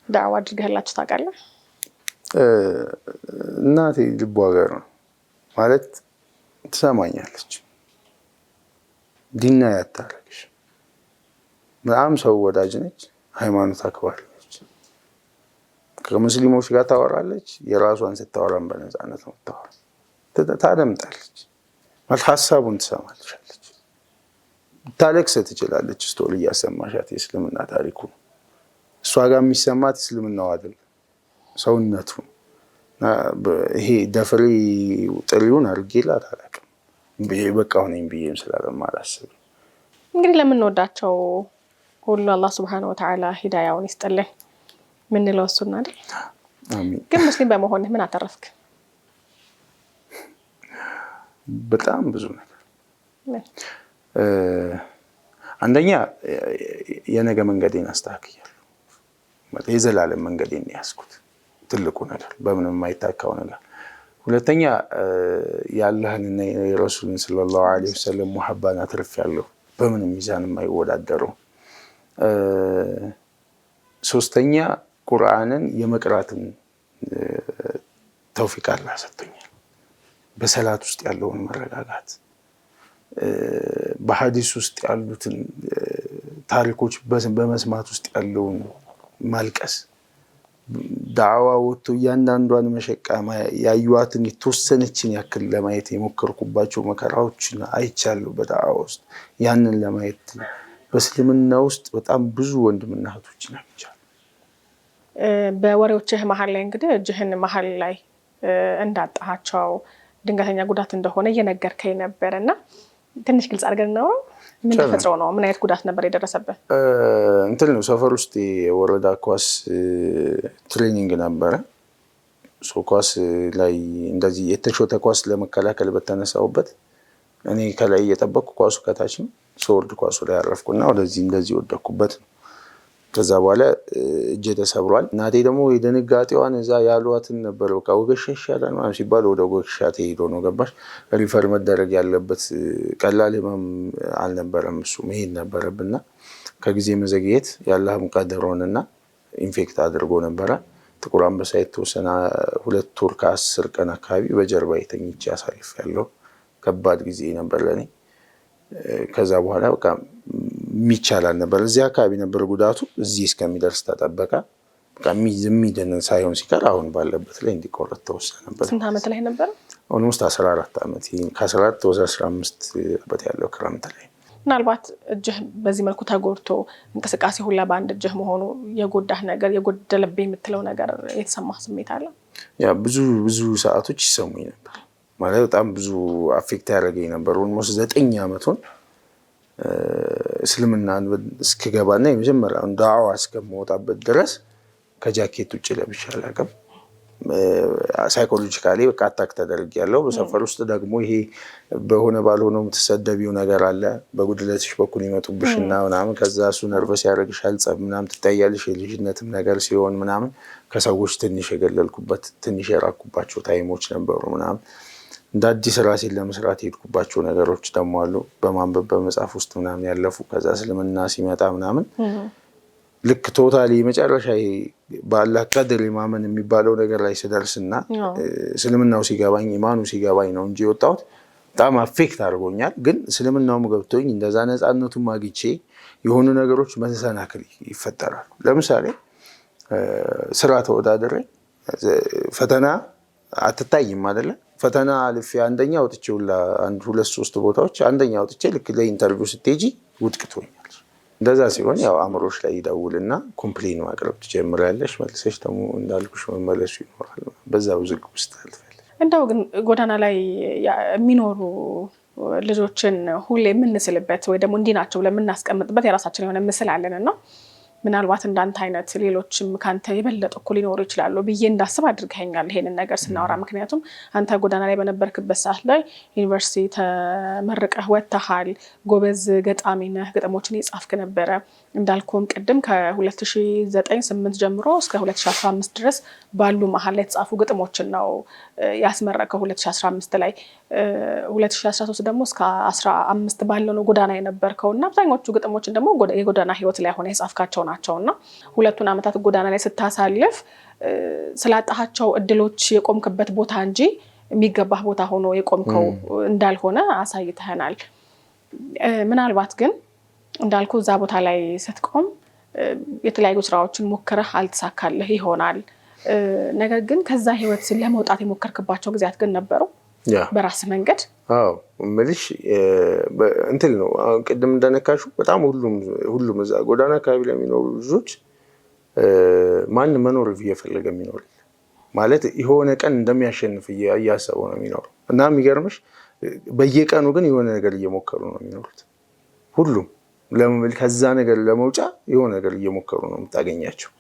ዳዕዋ አድርገህላችሁ ታውቃለህ? እናቴ ልቧ ጋር ነው ማለት ትሰማኛለች። ዲና ያታረግሽ በጣም ሰው ወዳጅ ነች፣ ሃይማኖት አክባሪ ነች። ከሙስሊሞች ጋር ታወራለች፣ የራሷን ስታወራም በነፃነት ነው ታወራ። ታደምጣለች ማለት ሐሳቡን ትሰማለች። ታለቅስ ትችላለች ስቶሪ እያሰማሻት የእስልምና ታሪኩ እሷ ጋር የሚሰማት እስልምናው አይደል ሰውነቱ። ይሄ ደፍሬ ጥሪውን አድርጌላት አላውቅም። በቃ ነኝ ብዬም ስለማላስብ እንግዲህ ለምንወዳቸው ሁሉ አላህ Subhanahu Wa Ta'ala ሂዳያውን ይስጥልን ምንለው እሱን አይደል? አሜን። ግን ሙስሊም በመሆንህ ምን አተረፍክ? በጣም ብዙ ነገር። አንደኛ የነገ መንገዴን አስተካክያለሁ ማለት የዘላለም መንገዴን ያስኩት ትልቁ ነገር በምንም የማይታካው ነገር። ሁለተኛ የአላህንና የረሱልን ሰለላሁ ዐለይሂ ወሰለም ሙሐባን አትርፌያለሁ በምንም ሚዛን የማይወዳደረው። ሶስተኛ ቁርአንን የመቅራትን ተውፊቅ አላህ ሰጥቶኛል። በሰላት ውስጥ ያለውን መረጋጋት፣ በሐዲስ ውስጥ ያሉትን ታሪኮች በመስማት ውስጥ ያለውን ማልቀስ፣ ዳዕዋ ወጥቶ እያንዳንዷን መሸቃማ ያዩዋትን የተወሰነችን ያክል ለማየት የሞከርኩባቸው መከራዎችን አይቻለሁ በዳዕዋ ውስጥ። ያንን ለማየት በእስልምና ውስጥ በጣም ብዙ ወንድምና እህቶችን አግኝቻለሁ። በወሬዎችህ መሀል ላይ እንግዲህ እጅህን መሀል ላይ እንዳጣሃቸው ድንገተኛ ጉዳት እንደሆነ እየነገርከኝ ነበር እና ትንሽ ግልጽ አድርገን ነው ምን ተፈጥሮ ነው? ምን አይነት ጉዳት ነበር የደረሰበት? እንትን ነው ሰፈር ውስጥ የወረዳ ኳስ ትሬኒንግ ነበረ። ኳስ ላይ እንደዚህ የተሾተ ኳስ ለመከላከል በተነሳውበት እኔ ከላይ እየጠበቅኩ ኳሱ ከታች ነው ስወርድ ኳሱ ላይ አረፍኩና ወደዚህ እንደዚህ ወደኩበት። ከዛ በኋላ እጄ ተሰብሯል። እናቴ ደግሞ የድንጋጤዋን እዛ ያሏትን ነበር በቃ ወገሻሽ ያላል ማለት ሲባል ወደ ወገሻቴ ሄዶ ነው ገባሽ። ሪፈር መደረግ ያለበት ቀላል ህመም አልነበረም። እሱ መሄድ ነበረብና ከጊዜ መዘግየት ያለህም ቀደሮንና ኢንፌክት አድርጎ ነበረ። ጥቁር አንበሳ የተወሰነ 2 ወር ከ10 ቀን አካባቢ በጀርባ ተኝቼ አሳልፌያለሁ። ከባድ ጊዜ ነበር ለኔ። ከዛ በኋላ በቃ የሚቻላል ነበር። እዚህ አካባቢ ነበር ጉዳቱ። እዚህ እስከሚደርስ ተጠበቀ። በቃ የሚድን ሳይሆን ሲቀር አሁን ባለበት ላይ እንዲቆረጥ ተወሰነበት። ስንት ዓመት ላይ ነበር? ኦልሞስት 14 ዓመት። ከ14 ወደ 15 ዓመት ያለው ክረምት ላይ ምናልባት እጅህ በዚህ መልኩ ተጎድቶ እንቅስቃሴ ሁላ በአንድ እጅህ መሆኑ የጎዳህ ነገር የጎደለብህ የምትለው ነገር የተሰማህ ስሜት አለ? ያ ብዙ ሰዓቶች ይሰሙኝ ነበር ማለት በጣም ብዙ አፌክት ያደረገኝ ነበር። ኦልሞስት 9 ዓመቱን እስልምናን እስከገባና የመጀመሪያውን ዳዕዋ እስከመውጣበት ድረስ ከጃኬት ውጭ ለብሼ አላውቅም። ሳይኮሎጂካሊ በቃ አታክ ተደርጌያለሁ። በሰፈር ውስጥ ደግሞ ይሄ በሆነ ባልሆነው የምትሰደቢው ነገር አለ። በጉድለትሽ በኩል ይመጡብሽና ምናምን ከዛ እሱ ነርቨስ ያደርግሻል። ጸብ ምናምን ትታያለሽ። የልጅነትም ነገር ሲሆን ምናምን ከሰዎች ትንሽ የገለልኩበት ትንሽ የራኩባቸው ታይሞች ነበሩ ምናምን። እንደ አዲስ ራሴን ለመስራት የሄድኩባቸው ነገሮች ደግሞ አሉ። በማንበብ በመጽሐፍ ውስጥ ምናምን ያለፉ ከዛ እስልምና ሲመጣ ምናምን ልክ ቶታሊ መጨረሻ በአላህ ቀድር ማመን የሚባለው ነገር ላይ ስደርስና እስልምናው ሲገባኝ ኢማኑ ሲገባኝ ነው እንጂ የወጣሁት በጣም አፌክት አድርጎኛል። ግን እስልምናውም ገብቶኝ እንደዛ ነፃነቱን ማግቼ የሆኑ ነገሮች መሰናክል ይፈጠራሉ። ለምሳሌ ስራ ተወዳድሬ ፈተና አትታይም አይደለ? ፈተና አልፌ አንደኛ ወጥቼ ሁላ 1 2 3 ቦታዎች አንደኛ ወጥቼ ልክ ለኢንተርቪው ስትሄጂ ውድቅ ትሆኛለሽ። እንደዛ ሲሆን ያው አእምሮሽ ላይ ይደውልና ኮምፕሌን ማቅረብ ትጀምሪያለሽ። መልሰሽ ደግሞ እንዳልኩሽ መመለሱ ይኖራል። በዛ ውዝግብ ውስጥ ታልፋለሽ። እንደው ግን ጎዳና ላይ የሚኖሩ ልጆችን ሁሌ የምንስልበት ወይ ደግሞ እንዲህ ናቸው ብለን የምናስቀምጥበት የራሳችን የሆነ ምስል አለንና ምናልባት እንዳንተ አይነት ሌሎችም ካንተ የበለጠ እኮ ሊኖሩ ይችላሉ ብዬ እንዳስብ አድርገኛል ይሄንን ነገር ስናወራ። ምክንያቱም አንተ ጎዳና ላይ በነበርክበት ሰዓት ላይ ዩኒቨርሲቲ ተመርቀህ ወጥተሃል፣ ጎበዝ ገጣሚ ነህ፣ ግጥሞችን የጻፍክ ነበረ። እንዳልኩም ቅድም ከ2009-8 ጀምሮ እስከ 2015 ድረስ ባሉ መሀል ላይ የተጻፉ ግጥሞችን ነው ያስመረቀው 2015 ላይ። 2013 ደግሞ እስከ 15 ባለው ነው ጎዳና የነበርከው እና አብዛኞቹ ግጥሞችን ደግሞ የጎዳና ህይወት ላይ ሆነ የጻፍካቸው ናቸውና ሁለቱን ዓመታት ጎዳና ላይ ስታሳልፍ ስላጣሃቸው እድሎች የቆምክበት ቦታ እንጂ የሚገባህ ቦታ ሆኖ የቆምከው እንዳልሆነ አሳይተህናል። ምናልባት ግን እንዳልኩ እዛ ቦታ ላይ ስትቆም የተለያዩ ስራዎችን ሞክረህ አልተሳካልህ ይሆናል። ነገር ግን ከዛ ህይወት ለመውጣት የሞከርክባቸው ጊዜያት ግን ነበሩ በራስ መንገድ? አዎ ምልሽ እንትን ነው ቅድም እንደነካሹ በጣም ሁሉም እዛ ጎዳና አካባቢ ለሚኖሩ ልጆች ማን መኖር እየፈለገ የሚኖር ማለት የሆነ ቀን እንደሚያሸንፍ እያሰበው ነው የሚኖረው እና የሚገርምሽ በየቀኑ ግን የሆነ ነገር እየሞከሩ ነው የሚኖሩት ሁሉም ከዛ ነገር ለመውጫ የሆነ ነገር እየሞከሩ ነው የምታገኛቸው።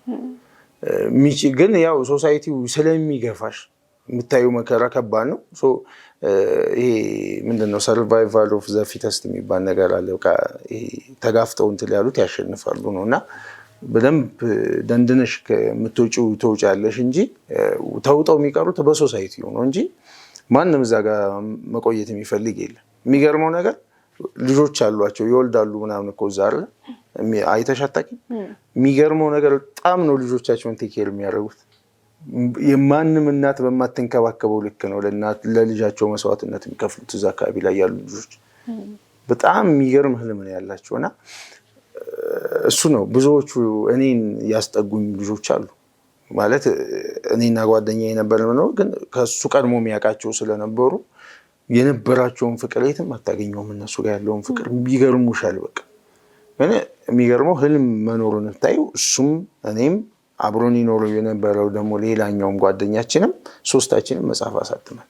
ግን ያው ሶሳይቲው ስለሚገፋሽ የምታዩ መከራ ከባድ ነው። ይሄ ምንድነው ሰርቫይቫል ኦፍ ዘ ፊተስት የሚባል ነገር አለ። በቃ ይሄ ተጋፍተው እንትን ያሉት ያሸንፋሉ ነው እና በደንብ ደንድነሽ ከምትወጪው ትወጫለሽ እንጂ ተውጠው የሚቀሩት በሶሳይቲው ነው እንጂ ማንም እዛ ጋር መቆየት የሚፈልግ የለም። የሚገርመው ነገር ልጆች አሏቸው ይወልዳሉ ምናምን እኮ እዛ አይደል አይተሻታቂ። የሚገርመው ነገር በጣም ነው ልጆቻቸውን ቴኬር የሚያደርጉት። የማንም እናት በማትንከባከበው ልክ ነው ለልጃቸው መስዋዕትነት የሚከፍሉት እዛ አካባቢ ላይ ያሉ ልጆች። በጣም የሚገርም ህልም ነው ያላቸውና እሱ ነው ብዙዎቹ እኔን ያስጠጉኝ ልጆች አሉ ማለት እኔና ጓደኛዬ ነበር ነው ግን ከሱ ቀድሞ የሚያውቃቸው ስለነበሩ የነበራቸውን ፍቅር የትም አታገኘውም። እነሱ ጋር ያለውን ፍቅር ቢገርሙሻል። በቃ እኔ የሚገርመው ህልም መኖሩን ታዩ። እሱም እኔም አብሮን ይኖሩ የነበረው ደግሞ ሌላኛውም ጓደኛችንም ሶስታችንም መጽሐፍ አሳትመን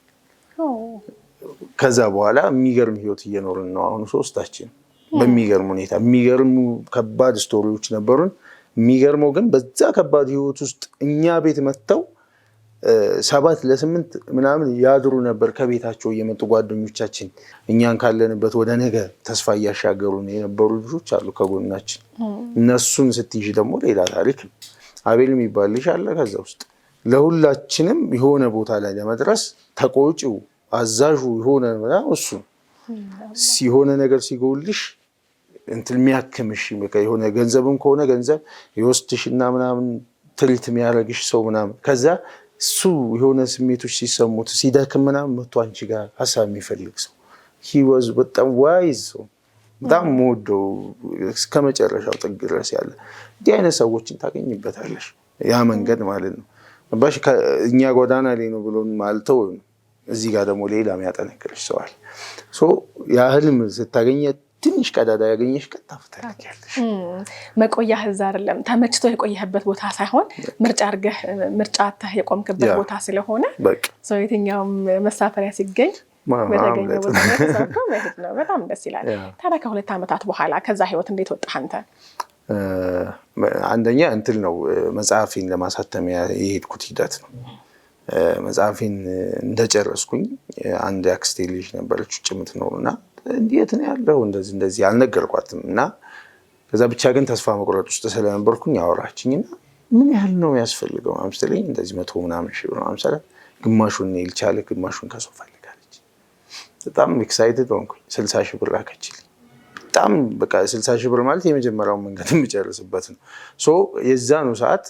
ከዛ በኋላ የሚገርም ህይወት እየኖርን ነው አሁን ሶስታችን በሚገርም ሁኔታ። የሚገርሙ ከባድ ስቶሪዎች ነበሩን። የሚገርመው ግን በዛ ከባድ ህይወት ውስጥ እኛ ቤት መጥተው 7 ለ8 ምናምን ያድሩ ነበር ከቤታቸው እየመጡ ጓደኞቻችን እኛን ካለንበት ወደ ነገ ተስፋ እያሻገሩ የነበሩ ልጆች አሉ ከጎናችን። እነሱን ስትይዥ ደግሞ ሌላ ታሪክ። አቤል የሚባል ልጅ አለ ከዛ ውስጥ ለሁላችንም የሆነ ቦታ ላይ ለመድረስ ተቆጪው አዛዡ የሆነ እሱ ሲሆነ ነገር ሲጎልሽ እንትን የሚያክምሽ የሆነ ገንዘብም ከሆነ ገንዘብ ይወስድሽና ምናምን ትሪት የሚያደርግሽ ሰው ምናምን ከዛ እሱ የሆነ ስሜቶች ሲሰሙት ሲደክም ምናምን መጥቶ አንቺ ጋር ሀሳብ የሚፈልግ ሰው he was በጣም ዋይዝ ሰው በጣም ሞደው እስከ መጨረሻው ጥግ ድረስ ያለ እንዲህ አይነት ሰዎችን ታገኝበታለሽ። ያ መንገድ ማለት ነው ባሽ እኛ ጎዳና ላይ ነው ብሎን ማልተው እዚህ ጋር ደግሞ ሌላ የሚያጠነክርሽ ሰው አለ። ያ ህልም ስታገኝ ትንሽ ቀዳዳ ያገኘሽ ከተፈተለከለሽ መቆያህ እዛ አይደለም ተመችቶ የቆየህበት ቦታ ሳይሆን ምርጫ አድርገህ ምርጫተህ የቆምክበት ቦታ ስለሆነ ሰው የትኛውም መሳፈሪያ ሲገኝ ወደገኘው ቦታ ተሳክቶ መሄድ ነው። በጣም ደስ ይላል። ታዲያ ከ2 ዓመታት በኋላ ከዛ ህይወት እንዴት ወጣህ አንተ? አንደኛ እንትን ነው መጽሐፌን ለማሳተም የሄድኩት ሂደት ነው። መጽሐፌን እንደጨረስኩኝ አንድ አክስቴ ልጅ ነበረች ውጭ የምትኖርና እንዴት ነው ያለው እንደዚህ አልነገርኳትም እና ከዛ ብቻ ግን ተስፋ መቁረጥ ውስጥ ስለነበርኩኝ አወራችኝና ምን ያህል ነው ያስፈልገው አምስተለኝ እንደዚህ 100 ምናምን ሺህ ብር አምሰለ ግማሹን ይልቻለ ግማሹን ከሶፋ ልጋለች። በጣም ኤክሳይትድ ሆንኩኝ። 60 ሺህ ብር አከችልኝ። በጣም በቃ 60 ሺህ ብር ማለት የመጀመሪያው መንገድ የምጨርስበት ነው። የዛኑ ሰዓት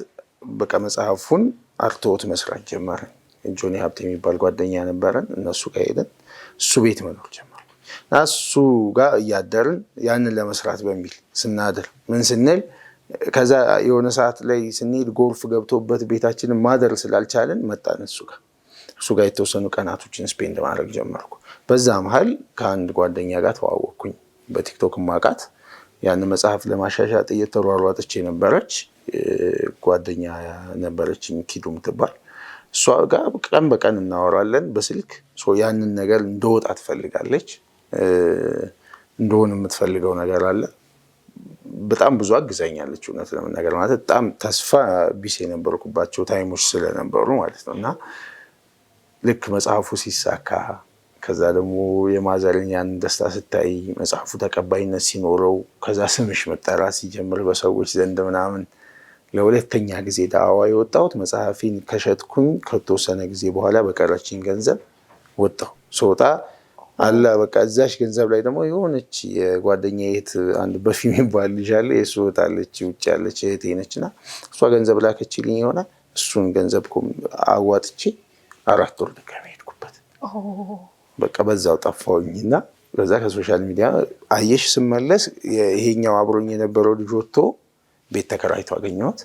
በቃ መጽሐፉን አርቶት መስራት ጀመርን። ጆኒ ሀብት የሚባል ጓደኛ ነበረን። እነሱ ጋር ሄደን እሱ ቤት መኖር ጀመርን። እሱ ጋር እያደርን ያንን ለመስራት በሚል ስናድር ምን ስንል ከዛ የሆነ ሰዓት ላይ ስንሄድ ጎርፍ ገብቶበት ቤታችንን ማደር ስላልቻለን መጣን እሱ ጋር የተወሰኑ ቀናቶችን ስፔንድ ማድረግ ጀመርኩ። በዛ መሃል ከአንድ ጓደኛ ጋር ተዋወቅኩኝ በቲክቶክ ማቃት። ያን መጽሐፍ ለማሻሻጥ እየተሯሯጠች የነበረች ጓደኛ ነበረች ኪዱም ትባል። እሷ ጋር ቀን በቀን እናወራለን በስልክ። ያንን ነገር እንደወጣ ትፈልጋለች እንደሆነ የምትፈልገው ነገር አለ። በጣም ብዙ አግዛኛለች። እውነት ለመናገር ማለት በጣም ተስፋ ቢስ የነበርኩባቸው ታይሞች ስለነበሩ ማለት ነው። እና ልክ መጽሐፉ ሲሳካ ከዛ ደግሞ የማዘርኛን ደስታ ስታይ መጽሐፉ ተቀባይነት ሲኖረው ከዛ ስምሽ መጠራት ሲጀምር በሰዎች ዘንድ ምናምን ለሁለተኛ ጊዜ ዳዋ የወጣሁት መጽሐፊን ከሸጥኩኝ ከተወሰነ ጊዜ በኋላ በቀረችኝ ገንዘብ ወጣሁ። ስወጣ አላ በቃ እዛሽ ገንዘብ ላይ ደግሞ የሆነች የጓደኛ እህት አንድ በፊም ይባል ልጅ አለ የሱ እህት አለች ውጭ ያለች እህቴ ነችና እሷ ገንዘብ ላከችልኝ ይሆናል እሱን ገንዘብ አዋጥቼ 4 ወር ድጋሚ ሄድኩበት። በቃ በዛው ጠፋሁኝና በዛ ከሶሻል ሚዲያ አየሽ ስመለስ ይሄኛው አብሮኝ የነበረው ልጅ ወጥቶ ቤት ተከራይቶ አገኘሁት።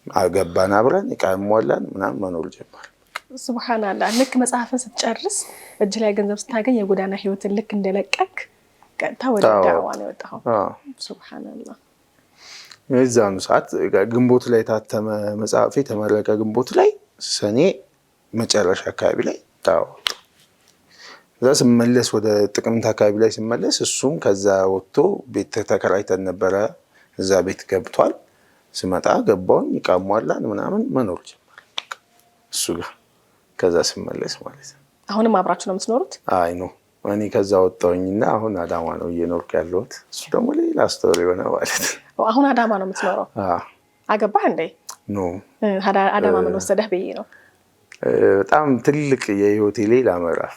አገባን አብረን ይቃሟላን ምናምን መኖር ጀመር። ሱብሃንአላህ። ልክ መጽሐፍን ስትጨርስ እጅ ላይ ገንዘብ ስታገኝ የጎዳና ህይወትን ልክ እንደለቀክ ቀጥታ ወደ ዳዋ ነው የወጣው። ሱብሃንአላህ። የዛኑ ሰዓት ግንቦት ላይ ታተመ መጽሐፌ ተመረቀ። ግንቦት ላይ ሰኔ መጨረሻ አካባቢ ላይ ታው እዛ ስመለስ ወደ ጥቅምት አካባቢ ላይ ስመለስ እሱም ከዛ ወጥቶ ቤት ተከራይተን ነበረ። እዛ ቤት ገብቷል። ስመጣ ገባሁኝ ይቃሟላን ምናምን መኖር ጀመር እሱ ጋር። ከዛ ስመለስ ማለት ነው። አሁንም አብራችሁ ነው የምትኖሩት? አይ ነው እኔ ከዛ ወጣሁኝና አሁን አዳማ ነው እየኖርኩ ያለሁት። እሱ ደግሞ ሌላ ስቶሪ ሆነ ማለት ነው። አሁን አዳማ ነው የምትኖረው? አገባህ እንዴ? ኖ አዳማ ምን ወሰደህ ብዬ ነው። በጣም ትልቅ የህይወቴ ሌላ ምዕራፍ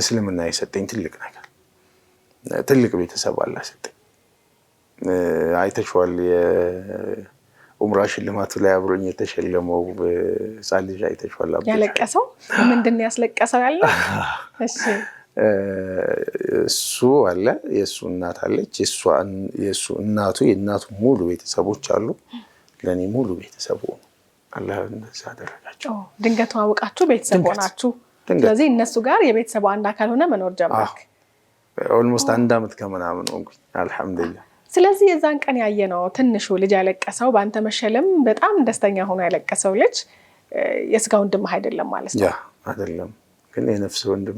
እስልምና የሰጠኝ ትልቅ ነገር፣ ትልቅ ቤተሰብ አላህ ሰጠኝ። አይተሽዋል የኡምራ ሽልማቱ ላይ አብሮኝ የተሸለመው ህፃን ልጅ አይተሽዋል? ያለቀሰው ምንድን ነው ያስለቀሰው ያለው? እሺ እሱ አለ፣ የእሱ እናት አለች፣ የእሱ እናቱ የእናቱ ሙሉ ቤተሰቦች አሉ። ለእኔ ሙሉ ቤተሰቡ ነው። አላህ እንደዛ አደረጋቸው። ድንገት ተዋወቃችሁ፣ ቤተሰብ ሆናችሁ። ስለዚህ እነሱ ጋር የቤተሰቡ አንድ አካል ሆነ መኖር ጀመርክ። ኦልሞስት 1 ዓመት ከምናምን ሆንኩኝ። አልሐምዱሊላህ። ስለዚህ የዛን ቀን ያየነው ትንሹ ልጅ ያለቀሰው በአንተ መሸለም በጣም ደስተኛ ሆኖ ያለቀሰው ልጅ የስጋ ወንድምህ አይደለም ማለት ነው? ያ አይደለም፣ ግን የነፍስ ወንድም።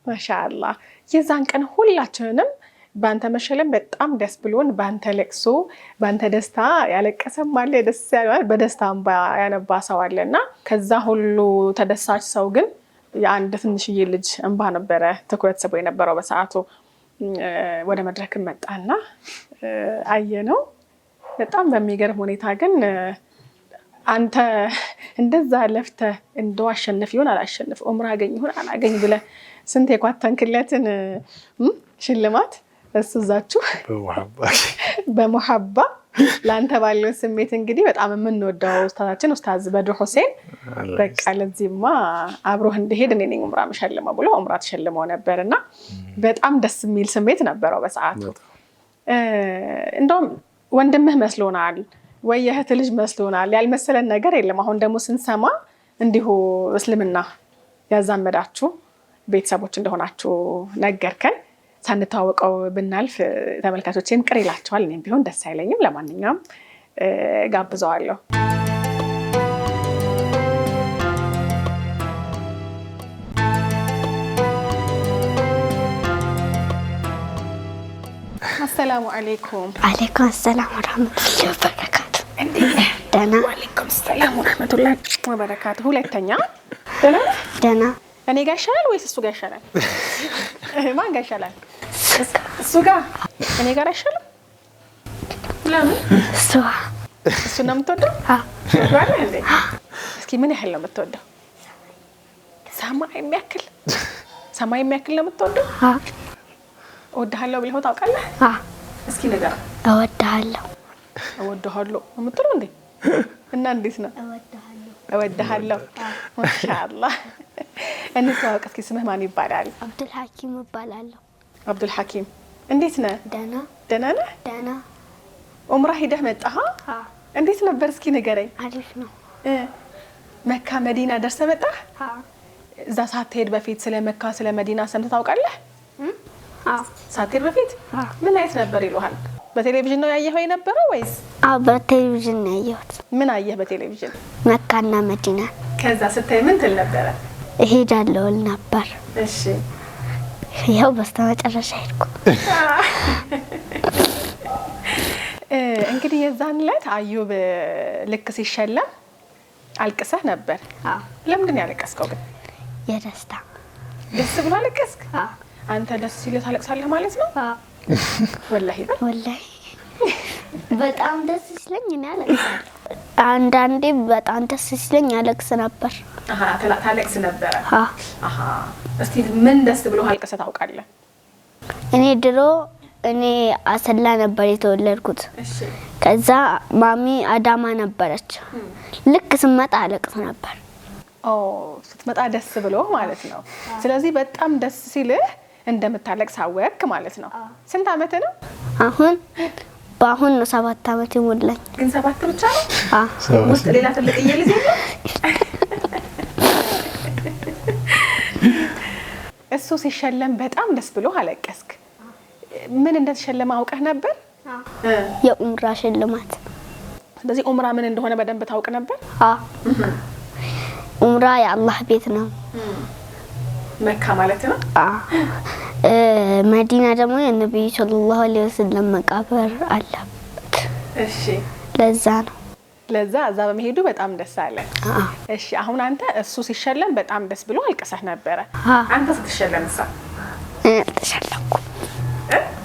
ማሻአላህ። የዛን ቀን ሁላችንንም በአንተ መሸለም በጣም ደስ ብሎን በአንተ ለቅሶ በአንተ ደስታ ያለቀሰም አለ፣ ደስ ያለው በደስታ እንባ ያነባ ሰው አለና ከዛ ሁሉ ተደሳች ሰው ግን የአንድ ትንሽዬ ልጅ እንባ ነበረ ትኩረት ስቦ የነበረው በሰዓቱ። ወደ መድረክ መጣና አየነው። በጣም በሚገርም ሁኔታ ግን አንተ እንደዛ ለፍተህ እንደው አሸንፍ ይሆን አላሸንፍ ኡምራ አገኝ ይሆን አላገኝ ብለህ ስንት የኳተንክለትን ሽልማት እሱ እዛችሁ በመሐባ ለአንተ ባለው ስሜት እንግዲህ በጣም የምንወደው ኡስታዛችን ኡስታዝ በድሩ ሁሴን በቃ ለዚህማ አብሮህ እንዲሄድ እኔ ነኝ ኡምራ መሸልመው ብሎ ኡምራ ተሸልመው ነበርና በጣም ደስ የሚል ስሜት ነበረው በሰዓቱ። እንደውም ወንድምህ መስሎናል ወይ የእህት ልጅ መስሎናል፣ ያልመሰለን ነገር የለም። አሁን ደግሞ ስንሰማ እንዲሁ እስልምና ያዛመዳችሁ ቤተሰቦች እንደሆናችሁ ነገርከን። ሳንተዋወቀው ብናልፍ ተመልካቾቼም ቅር ይላቸዋል፣ እኔም ቢሆን ደስ አይለኝም። ለማንኛውም ጋብዘዋለሁ። አሰላሙ አለይኩም። አለይኩም ሰላም ወራህመቱላሂ ወበረካቱ። ደህና? ወአለይኩም ሰላም ወራህመቱላሂ ወበረካቱ። ሁለተኛ ደህና። እኔ ጋር ይሻላል ወይስ እሱ ጋር ይሻላል? ማን ጋር ይሻላል? እሱ ጋር። እኔ ጋር አይሻልም? ለምን? እሱ ነው የምትወደው? እስኪ ምን ያህል ነው የምትወደው? ሰማይ የሚያክል ነው የምትወደው? እወድሃለሁ ብለህ ታውቃለህ? እስኪ ንገር። እወድሃለሁ የምትለው እንዴ? እና እንዴት ነው? እወድሃለሁ። ማሻአላህ። እንተዋወቅ እስኪ። ስምህ ማን ይባላል? አብዱል ሐኪም እባላለሁ። አብዱል ሐኪም፣ እንዴት ነህ? ደህና ነህ? ደህና። ኡምራ ሄደህ መጣህ? እንዴት ነበር እስኪ ንገረኝ። አሪፍ ነው። መካ መዲና ደርሰህ መጣህ? እዛ ሳትሄድ በፊት ስለ መካ ስለ መዲና ሰምተህ ታውቃለህ? ሳትሄድ በፊት ምን አይነት ነበር ይሉሃል? በቴሌቪዥን ነው ያየኸው የነበረው ወይስ? በቴሌቪዥን ነው ያየሁት። ምን አየህ በቴሌቪዥን? መካና መዲና። ከዛ ስታይ ምን ትል ነበረ? እሄዳለሁ እል ነበር። እሺ። ይኸው በስተመጨረሻ ሄድኩ። እንግዲህ የዛን ዕለት አዩብ ልክ ሲሸለም አልቅሰህ ነበር። ለምንድን ነው ያለቀስከው ግን? የደስታ ደስ ብሎ አለቀስክ? አንተ ደስ ሲልህ ታለቅሳለህ ማለት ነው? ወላሂ ወላሂ በጣም ደስ ሲለኝ እኔ አለቅሳለሁ። አንዳንዴ በጣም ደስ ሲለኝ አለቅስ ነበር። ታለቅስ ነበረ? እስቲ ምን ደስ ብሎ አልቅሰህ ታውቃለህ? እኔ ድሮ አሰላ ነበር የተወለድኩት። ከዛ ማሚ አዳማ ነበረች። ልክ ስመጣ አለቅስ ነበር። ስትመጣ ደስ ብሎ ማለት ነው። ስለዚህ በጣም ደስ ሲልህ እንደምታለቅስ አወቅክ ማለት ነው። ስንት አመት ነው በአሁን ነው 7 አመት ይሞላኝ። ግን 7 ብቻ ነው? ውስጥ ሌላ ትልቅ ልጅ የለም? እሱ ሲሸለም በጣም ደስ ብሎ አለቀስክ። ምን እንደተሸለመ አውቀህ ነበር? የኡምራ ሽልማት። ስለዚህ ኡምራ ምን እንደሆነ በደንብ ታውቅ ነበር? ኡምራ የአላህ ቤት ነው። መካ ማለት ነው? መዲና ደግሞ የነብዩ ሰለላሁ ዐለይሂ ወሰለም መቃብር አለበት። እሺ፣ ለዛ ነው። ለዛ እዛ በመሄዱ በጣም ደስ አለ። እሺ፣ አሁን አንተ እሱ ሲሸለም በጣም ደስ ብሎ አልቀሰህ ነበረ። አንተ ስትሸለምሳ?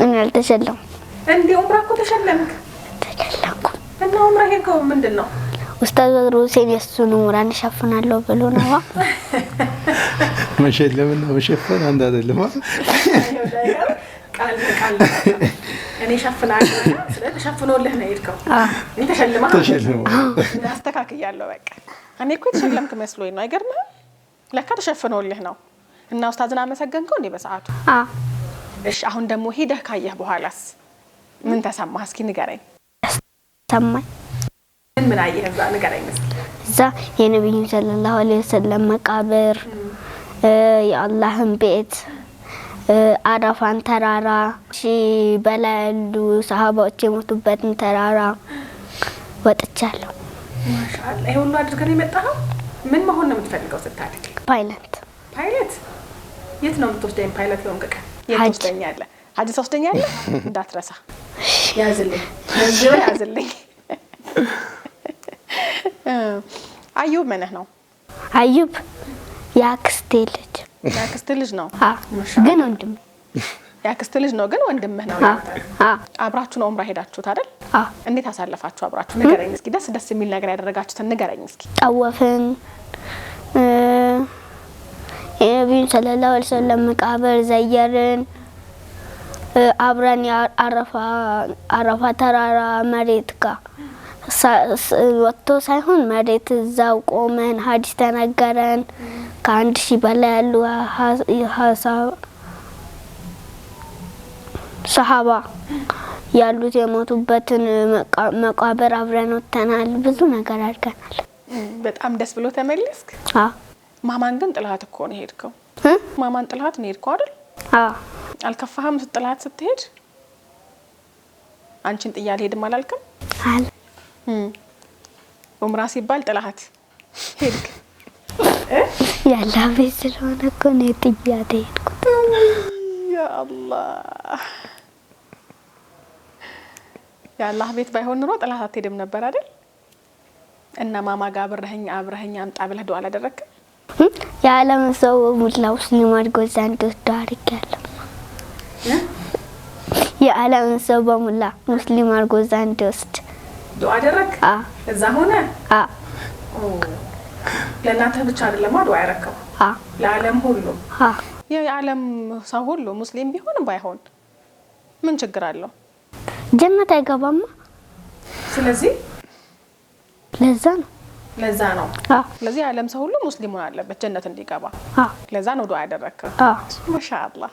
እኔ አልተሸለምኩም። እንዴ ኡምራ እኮ ተሸለምክ? ተሸለምኩ። እና ኡምራ ሄድከው ምንድን ነው? ኡስታዝ ሁሴን የሱን ኡምራን ሸፍናለሁ ብሎ ነው። መሸለምና መሸፈን አንድ አይደለም። ቃል እኔ ሸፍናለሁ ስለዚህ ሸፍኖልህ ነው ሄድከው። እኔ ተሸልማ አስተካክያለሁ። በቃ እኔ እኮ ተሸለምክ መስሎኝ ነው። አይገርምህም? ለካ ተሸፍኖልህ ነው። እና ኡስታዝን አመሰገንከው እንዴ በሰዓቱ? እሺ፣ አሁን ደግሞ ሄደህ ካየህ በኋላስ ምን ተሰማህ? እስኪ ንገረኝ። ተሰማኝ። ምን አየህ እዛ? ንገረኝ እስኪ። እዛ የነብዩ ሰለላሁ ዐለይሂ ወሰለም መቃብር፣ የአላህን ቤት፣ አረፋን ተራራ፣ በላይ ያሉ ሰሃባዎች የሞቱበትን ተራራ ወጥቻለሁ። ማሻአላ። ይሄ ሁሉ አድርገን የመጣኸው ምን መሆን ነው የምትፈልገው ስታድግ? ፓይለት። ፓይለት? የት ነው የምትወስደኝ? ፓይለት የሆንክ ቀን የት ትወስደኛለህ? ሀጅ ትወስደኛለህ? እንዳትረሳ። ያዝልኝ ያዝልኝ። አዩብ ምንህ ነው? አዩብ የአክስቴ ልጅ። የአክስቴ ልጅ ነው? ግን ወንድም። የአክስቴ ልጅ ነው ግን ወንድምህ ነው። አብራችሁ ነው ኡምራ ሄዳችሁት አይደል? እንዴት አሳለፋችሁ አብራችሁ? ንገረኝ እስኪ። ደስ የሚል ነገር ያደረጋችሁትን ንገረኝ እስኪ። ጠወፍን፣ የነብዩ ሰለላሁ ዐለይሂ ወሰለም መቃብር ዘየርን፣ አብረን አረፋ ተራራ መሬት ጋር ወጥቶ ሳይሆን መሬት እዛው ቆመን ሀዲስ ተነገረን። ከ1000 በላይ ያሉ ሰሃባ ያሉት የሞቱበትን መቃብር አብረን ወጥተናል። ብዙ ነገር አድርገናል። በጣም ደስ ብሎ ተመለስክ? ማማን ግን ጥላት እኮ ነው ሄድከው? ማማን ጥላት ነው ሄድከው አይደል? አልከፋህም ጥላት ስትሄድ? አንቺን ጥያ አልሄድም አላልክም? ኡምራ ሲባል ጥላት ሄድክ? ያላ ቤት ስለሆነ እኮ ነው ጥያት ሄድኩት። ያ አላህ፣ ያላህ ቤት ባይሆን ኑሮ ጥላት አትሄድም ነበር አይደል? እና ማማ ጋር አብረኸኝ አምጣ ብለህ ዱዓ አላደረክም? የዓለም ሰው ሙላ ሙስሊም አድርጎ ዘንድ ዳርጋለሁ። የዓለም ሰው በሙላ ሙስሊም አድርጎ ዘንድ ወስድ ዱዓ አደረክ? እዛ ሆነ? ለእናንተ ብቻ አይደለም ዱዓ ያረከው? ለዓለም ሁሉ። የዓለም ሰው ሁሉ ሙስሊም ቢሆን ባይሆን ምን ችግር አለው? ጀነት አይገባማ። ስለዚህ ለዛ ነው። ስለዚህ የዓለም ሰው ሁሉ ሙስሊም ሆነ አለበት ጀነት እንዲገባ። ለዛ ነው ዱዓ ያደረከው። ማሻአላህ።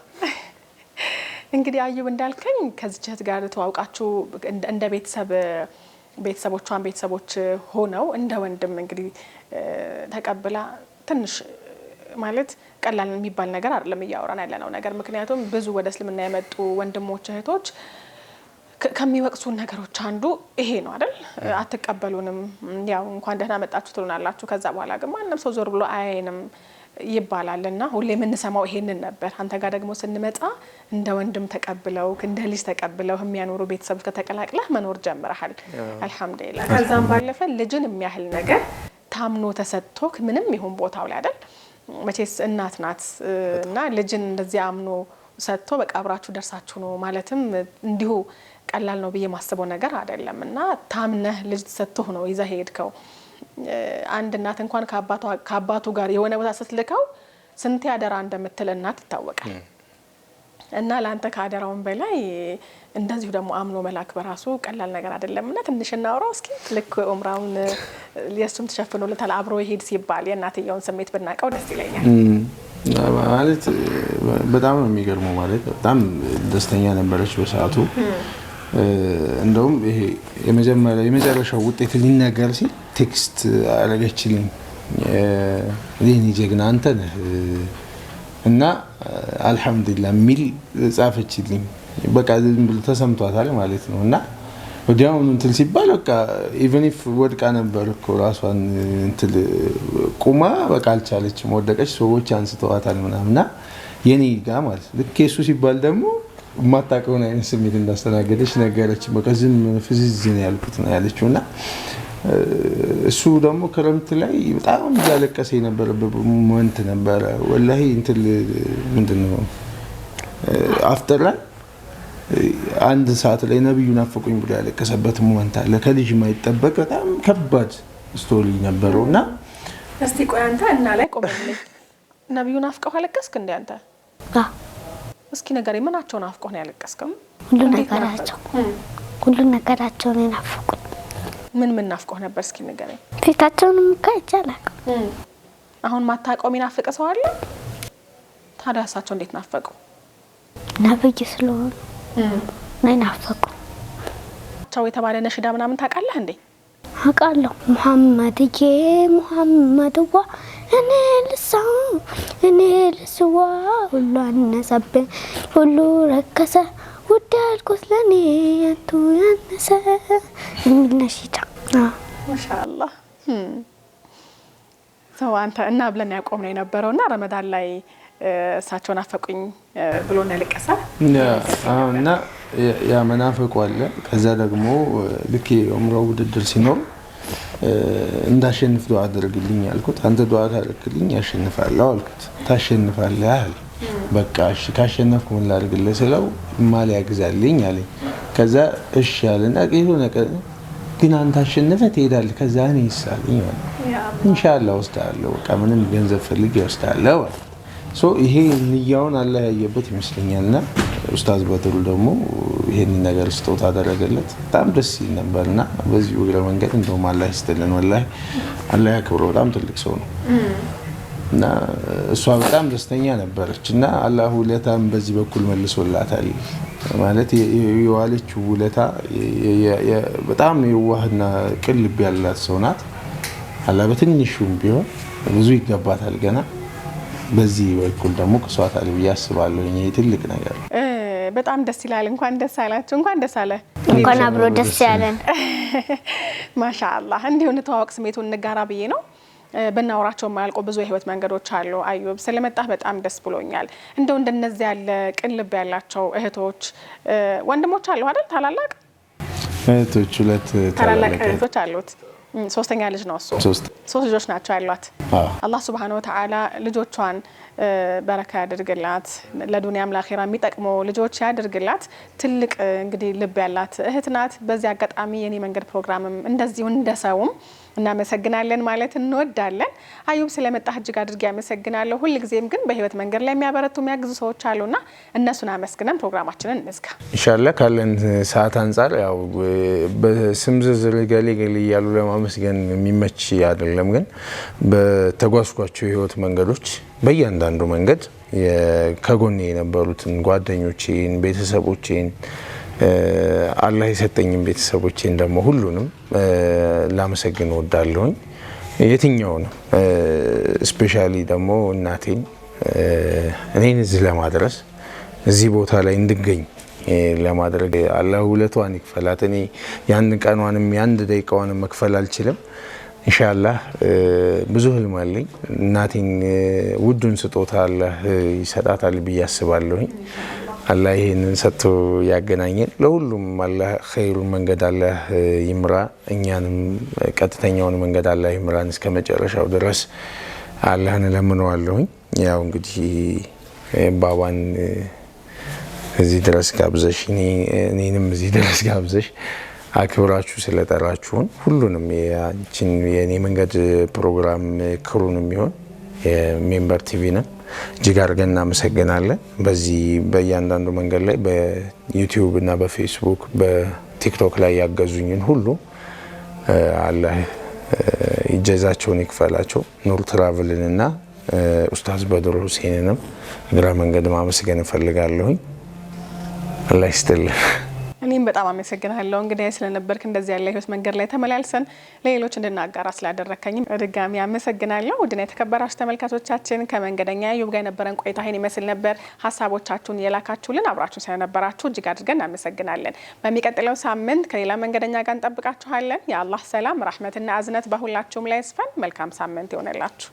እንግዲህ አዩብ እንዳልከኝ ከዚች እህት ጋር ተዋውቃችሁ እንደ ቤተሰቦች ሆነው እንደ ወንድም እንግዲህ ተቀብላ ትንሽ ማለት ቀላል የሚባል ነገር አይደለም እያወራን ያለነው ነገር። ምክንያቱም ብዙ ወደ እስልምና የመጡ ወንድሞች እህቶች ከሚወቅሱ ነገሮች አንዱ ይሄ ነው አይደል? አትቀበሉንም፣ ያው እንኳን ደህና መጣችሁ ትሉናላችሁ። ከዛ በኋላ ግን ማንንም ሰው ዞር ብሎ አይንም ይባላልና ሁሌ የምንሰማው ይሄንን ነበር። አንተ ጋር ደግሞ ስንመጣ እንደ ወንድም ተቀብለው እንደ ልጅ ተቀብለው የሚያኖሩ ቤተሰቦች ከተቀላቅለህ መኖር ጀምረሃል። አልሐምዱሊላህ። ከዛም ባለፈ ልጅን የሚያህል ነገር ታምኖ ተሰጥቶክ ምንም ይሁን ቦታው ላይ አይደል መቼስ እናት ናት እና ልጅን እንደዚህ አምኖ ሰጥቶ በቃ አብራችሁ ደርሳችሁ ነው ማለትም እንዲሁ ቀላል ነው ብዬ ማስበው ነገር አይደለም እና ታምነህ ልጅ ተሰጥቶ ነው ይዘህ ሄድከው። አንድ እናት እንኳን ከአባቱ ጋር የሆነ ቦታ ስትልከው ስንት ያደራ እንደምትል እናት ይታወቃል። እና ላንተ ከአደራውን በላይ እንደዚሁ ደግሞ አምኖ መላክ በራሱ ቀላል ነገር አይደለም እና ትንሽ እናውራው እስኪ። ልክ ኡምራውን የሱም ተሸፍኖለታል አብሮ ይሄድ ሲባል የእናትየውን ስሜት ብናቀው ደስ ይለኛል። ማለት በጣም ነው የሚገርመው። ማለት በጣም ደስተኛ ነበረች በሰዓቱ። እንደውም ይሄ የመጨረሻው ውጤት ሊነገር ሲል ቴክስት አረገችልኝ የኔ ጀግና አንተ ነህ እና አልሐምዱሊላህ የሚል ጻፈችልኝ። በቃ ዝም ብሎ ተሰምቷታል ማለት ነው እና ወዲያውኑ እንትን ሲባል በቃ ኢቨን ኢፍ ወድቃ ነበር እኮ ራሷን እንትን ቁማ በቃ አልቻለችም፣ ወደቀች። ሰዎች አንስተዋታል ምናምንና የኔ ጋር ማለት ልክ እሱ ሲባል ደግሞ የማታውቀውን አይነት ስሜት እንዳስተናገደች ነገረች። በቃ ዝም ፍዝዝ ነው ያልኩት ነው ያለችውና እሱ ደግሞ ክረምት ላይ በጣም እያለቀሰ የነበረበት ሞመንት ነበረ። ወላሂ እንትን ምንድነው አፍጠር ላይ አንድ ሰዓት ላይ ነብዩ ናፈቁኝ ብሎ ያለቀሰበት ሞመንት አለ። ከልጅ ማይጠበቅ በጣም ከባድ ስቶሪ ነበረውና እስቲ ቆይ አንተ እና ላይ ቆመልኝ ነብዩ ናፍቀው አለቀስክ እንዴ አንተ? እስኪ ነገር ምናቸው ናፍቀው ነው ያለቀስከው? ሁሉ ነገራቸው ነው ናፍቁት። ምን ናፍቀው ነበር እስኪ ንገረኝ። ፊታቸውንም ካይቻላል። አሁን ማታውቀው የሚናፍቅ ሰው አለ? ታዲያ እሳቸው እንዴት ናፈቁ? ነብይ ስለሆኑ ነው ናፈቁ። ቻው የተባለ ነሽዳ ምናምን ታውቃለህ እንዴ? አውቃለሁ። ሙሐመድዬ ሙሐመድዋ እኔ ልስዋ ሁሉ አነሰብን ሁሉ ረከሰ ውድ ያልኩት ለኔ አንቱ ያነሰ የሚል ነሽዳ። ማሻአላህ ሰው አንተ እና ብለን ያቆም ነው የነበረውና ረመዳን ላይ እሳቸው ናፈቁኝ ብሎ ነው ያለቀሰ። እና ያ መናፈቁ አለ። ከዛ ደግሞ ልክ ዑምራው ውድድር ሲኖር እንዳሸንፍ ዱዓ አድርግልኝ አልኩት። አንተ ዱዓ ታደርግልኝ ያሸንፋለሁ አልኩት። ታሸንፋለህ አለ። በቃ እሺ ካሸነፍኩ ምን ላድርግልህ ስለው ማሊያ ግዛልኝ አለኝ። ከዛ እሺ አለና ግን አንተ አሸንፈህ ትሄዳለህ ከዛ እኔ ይሳልኝ አለ። ኢንሻአላህ ወስዳለሁ በቃ ምንም ገንዘብ ፈልጌ ወስዳለሁ አለ። ይሄ ንያውን አላህ ያየበት ይመስለኛልና ኡስታዝ በትሩ ደግሞ ይሄን ነገር ስጦታ አደረገለት። በጣም ደስ ይል ነበርና በዚህ ወግረ መንገድ እንደውም አላህ ይስጥልን ወላሂ አላህ ያክብረው። በጣም ትልቅ ሰው ነው እና እሷ በጣም ደስተኛ ነበረችና አላህ ውለታን በዚህ በኩል መልሶላታል። ማለት የዋለችው ውለታ በጣም የዋህና ቅልብ ያላት ሰው ናት። አላህ በትንሹም ቢሆን ብዙ ይገባታል ገና። በዚህ በኩል ደግሞ ከሷታል ብዬ አስባለሁ። ይሄ ትልቅ ነገር በጣም ደስ ይላል። እንኳን ደስ አላችሁ። እንኳን ደስ አለ። እንኳን አብሮ ደስ ያለን። ማሻአላህ እንዲሁ እንተዋወቅ ስሜቱን እንጋራ ብዬ ነው። በእናወራቸው የማያልቁ ብዙ የህይወት መንገዶች አሉ። አዩብ ስለመጣህ በጣም ደስ ብሎኛል። እንደው እንደነዚህ ያለ ቅን ልብ ያላቸው እህቶች ወንድሞች አሉ አይደል? ታላላቅ እህቶች ሁለት ታላላቅ እህቶች አሉት። ሶስተኛ ልጅ ነው እሱ። ሶስት ልጆች ናቸው ያሏት። አላህ Subhanahu Wa Ta'ala ልጆቿን በረካ ያድርግላት፣ ለዱንያም ለአኺራ የሚጠቅሙ ልጆች ያድርግላት። ትልቅ እንግዲህ ልብ ያላት እህት ናት። በዚህ አጋጣሚ የኔ መንገድ ፕሮግራምም እንደዚሁ እንደሰውም እናመሰግናለን ማለት እንወዳለን። አዩብ ስለመጣህ እጅግ አድርጌ አመሰግናለሁ። ሁሉ ጊዜም ግን በህይወት መንገድ ላይ የሚያበረቱ የሚያግዙ ሰዎች አሉና እነሱን አመስግነን ፕሮግራማችንን እንዝጋ ኢንሻአላህ። ካለን ሰዓት አንፃር ያው በስም ዝርዝር ገሌ እያሉ ለማመስገን የሚመች አይደለም። ግን በተጓዝኳቸው የህይወት መንገዶች በእያንዳንዱ መንገድ ከጎኔ የነበሩትን ጓደኞቼን፣ ቤተሰቦቼን አላህ የሰጠኝን ቤተሰቦቼን ደግሞ ሁሉንም ላመሰግን እወዳለሁኝ። የትኛውንም ስፔሻሊ ደግሞ እናቴን እኔን እዚህ ለማድረስ እዚህ ቦታ ላይ እንድገኝ ለማድረግ አላህ ውለቷን ይክፈላት። እኔ ያን ቀኗንም ያን ደቂቃዋንም መክፈል አልችልም። ኢንሻአላህ ብዙ ህልም አለኝ። እናቴን ውዱን ስጦታ አላህ ይሰጣታል ብዬ አስባለሁኝ። አላህ ይሄንን ሰጥቶ ያገናኘን። ለሁሉም አላህ ኸይሩን መንገድ አላህ ይምራ፣ እኛንም ቀጥተኛውን መንገድ አላህ ይምራን እስከ መጨረሻው ድረስ አላህን እለምነዋለሁኝ። ያው እንግዲህ ባባን እዚህ ድረስ ጋብዘሽ እኔንም እዚህ ድረስ ጋብዘሽ አክብራችሁ ስለጠራችሁን ሁሉንም የኔ መንገድ ፕሮግራም ክሩን የሚሆን የሜምበር ቲቪንም እጅግ አድርገን እናመሰግናለን። በዚህ በእያንዳንዱ መንገድ ላይ በዩቲዩብ እና በፌስቡክ በቲክቶክ ላይ ያገዙኝን ሁሉ አላህ ይጀዛቸውን ይክፈላቸው። ኑር ትራቭልን እና ኡስታዝ በድሩ ሁሴንንም እግረ መንገድ ማመስገን እፈልጋለሁኝ። አላህ ይስጥልን። እኔም በጣም አመሰግናለሁ እንግዲህ ስለነበርክ እንደዚህ ያለ ህይወት መንገድ ላይ ተመላልሰን ለሌሎች እንድናጋራ ስላደረከኝም ድጋሚ አመሰግናለሁ። ውድና የተከበራችሁ ተመልካቾቻችን ከመንገደኛ አዩብ ጋር የነበረን ቆይታ ይሄን ይመስል ነበር። ሀሳቦቻችሁን የላካችሁልን አብራችሁን ስለነበራችሁ እጅግ አድርገን እናመሰግናለን። በሚቀጥለው ሳምንት ከሌላ መንገደኛ ጋር እንጠብቃችኋለን። የአላህ ሰላም፣ ረህመትና እዝነት በሁላችሁም ላይ ይስፈን። መልካም ሳምንት ይሆንላችሁ።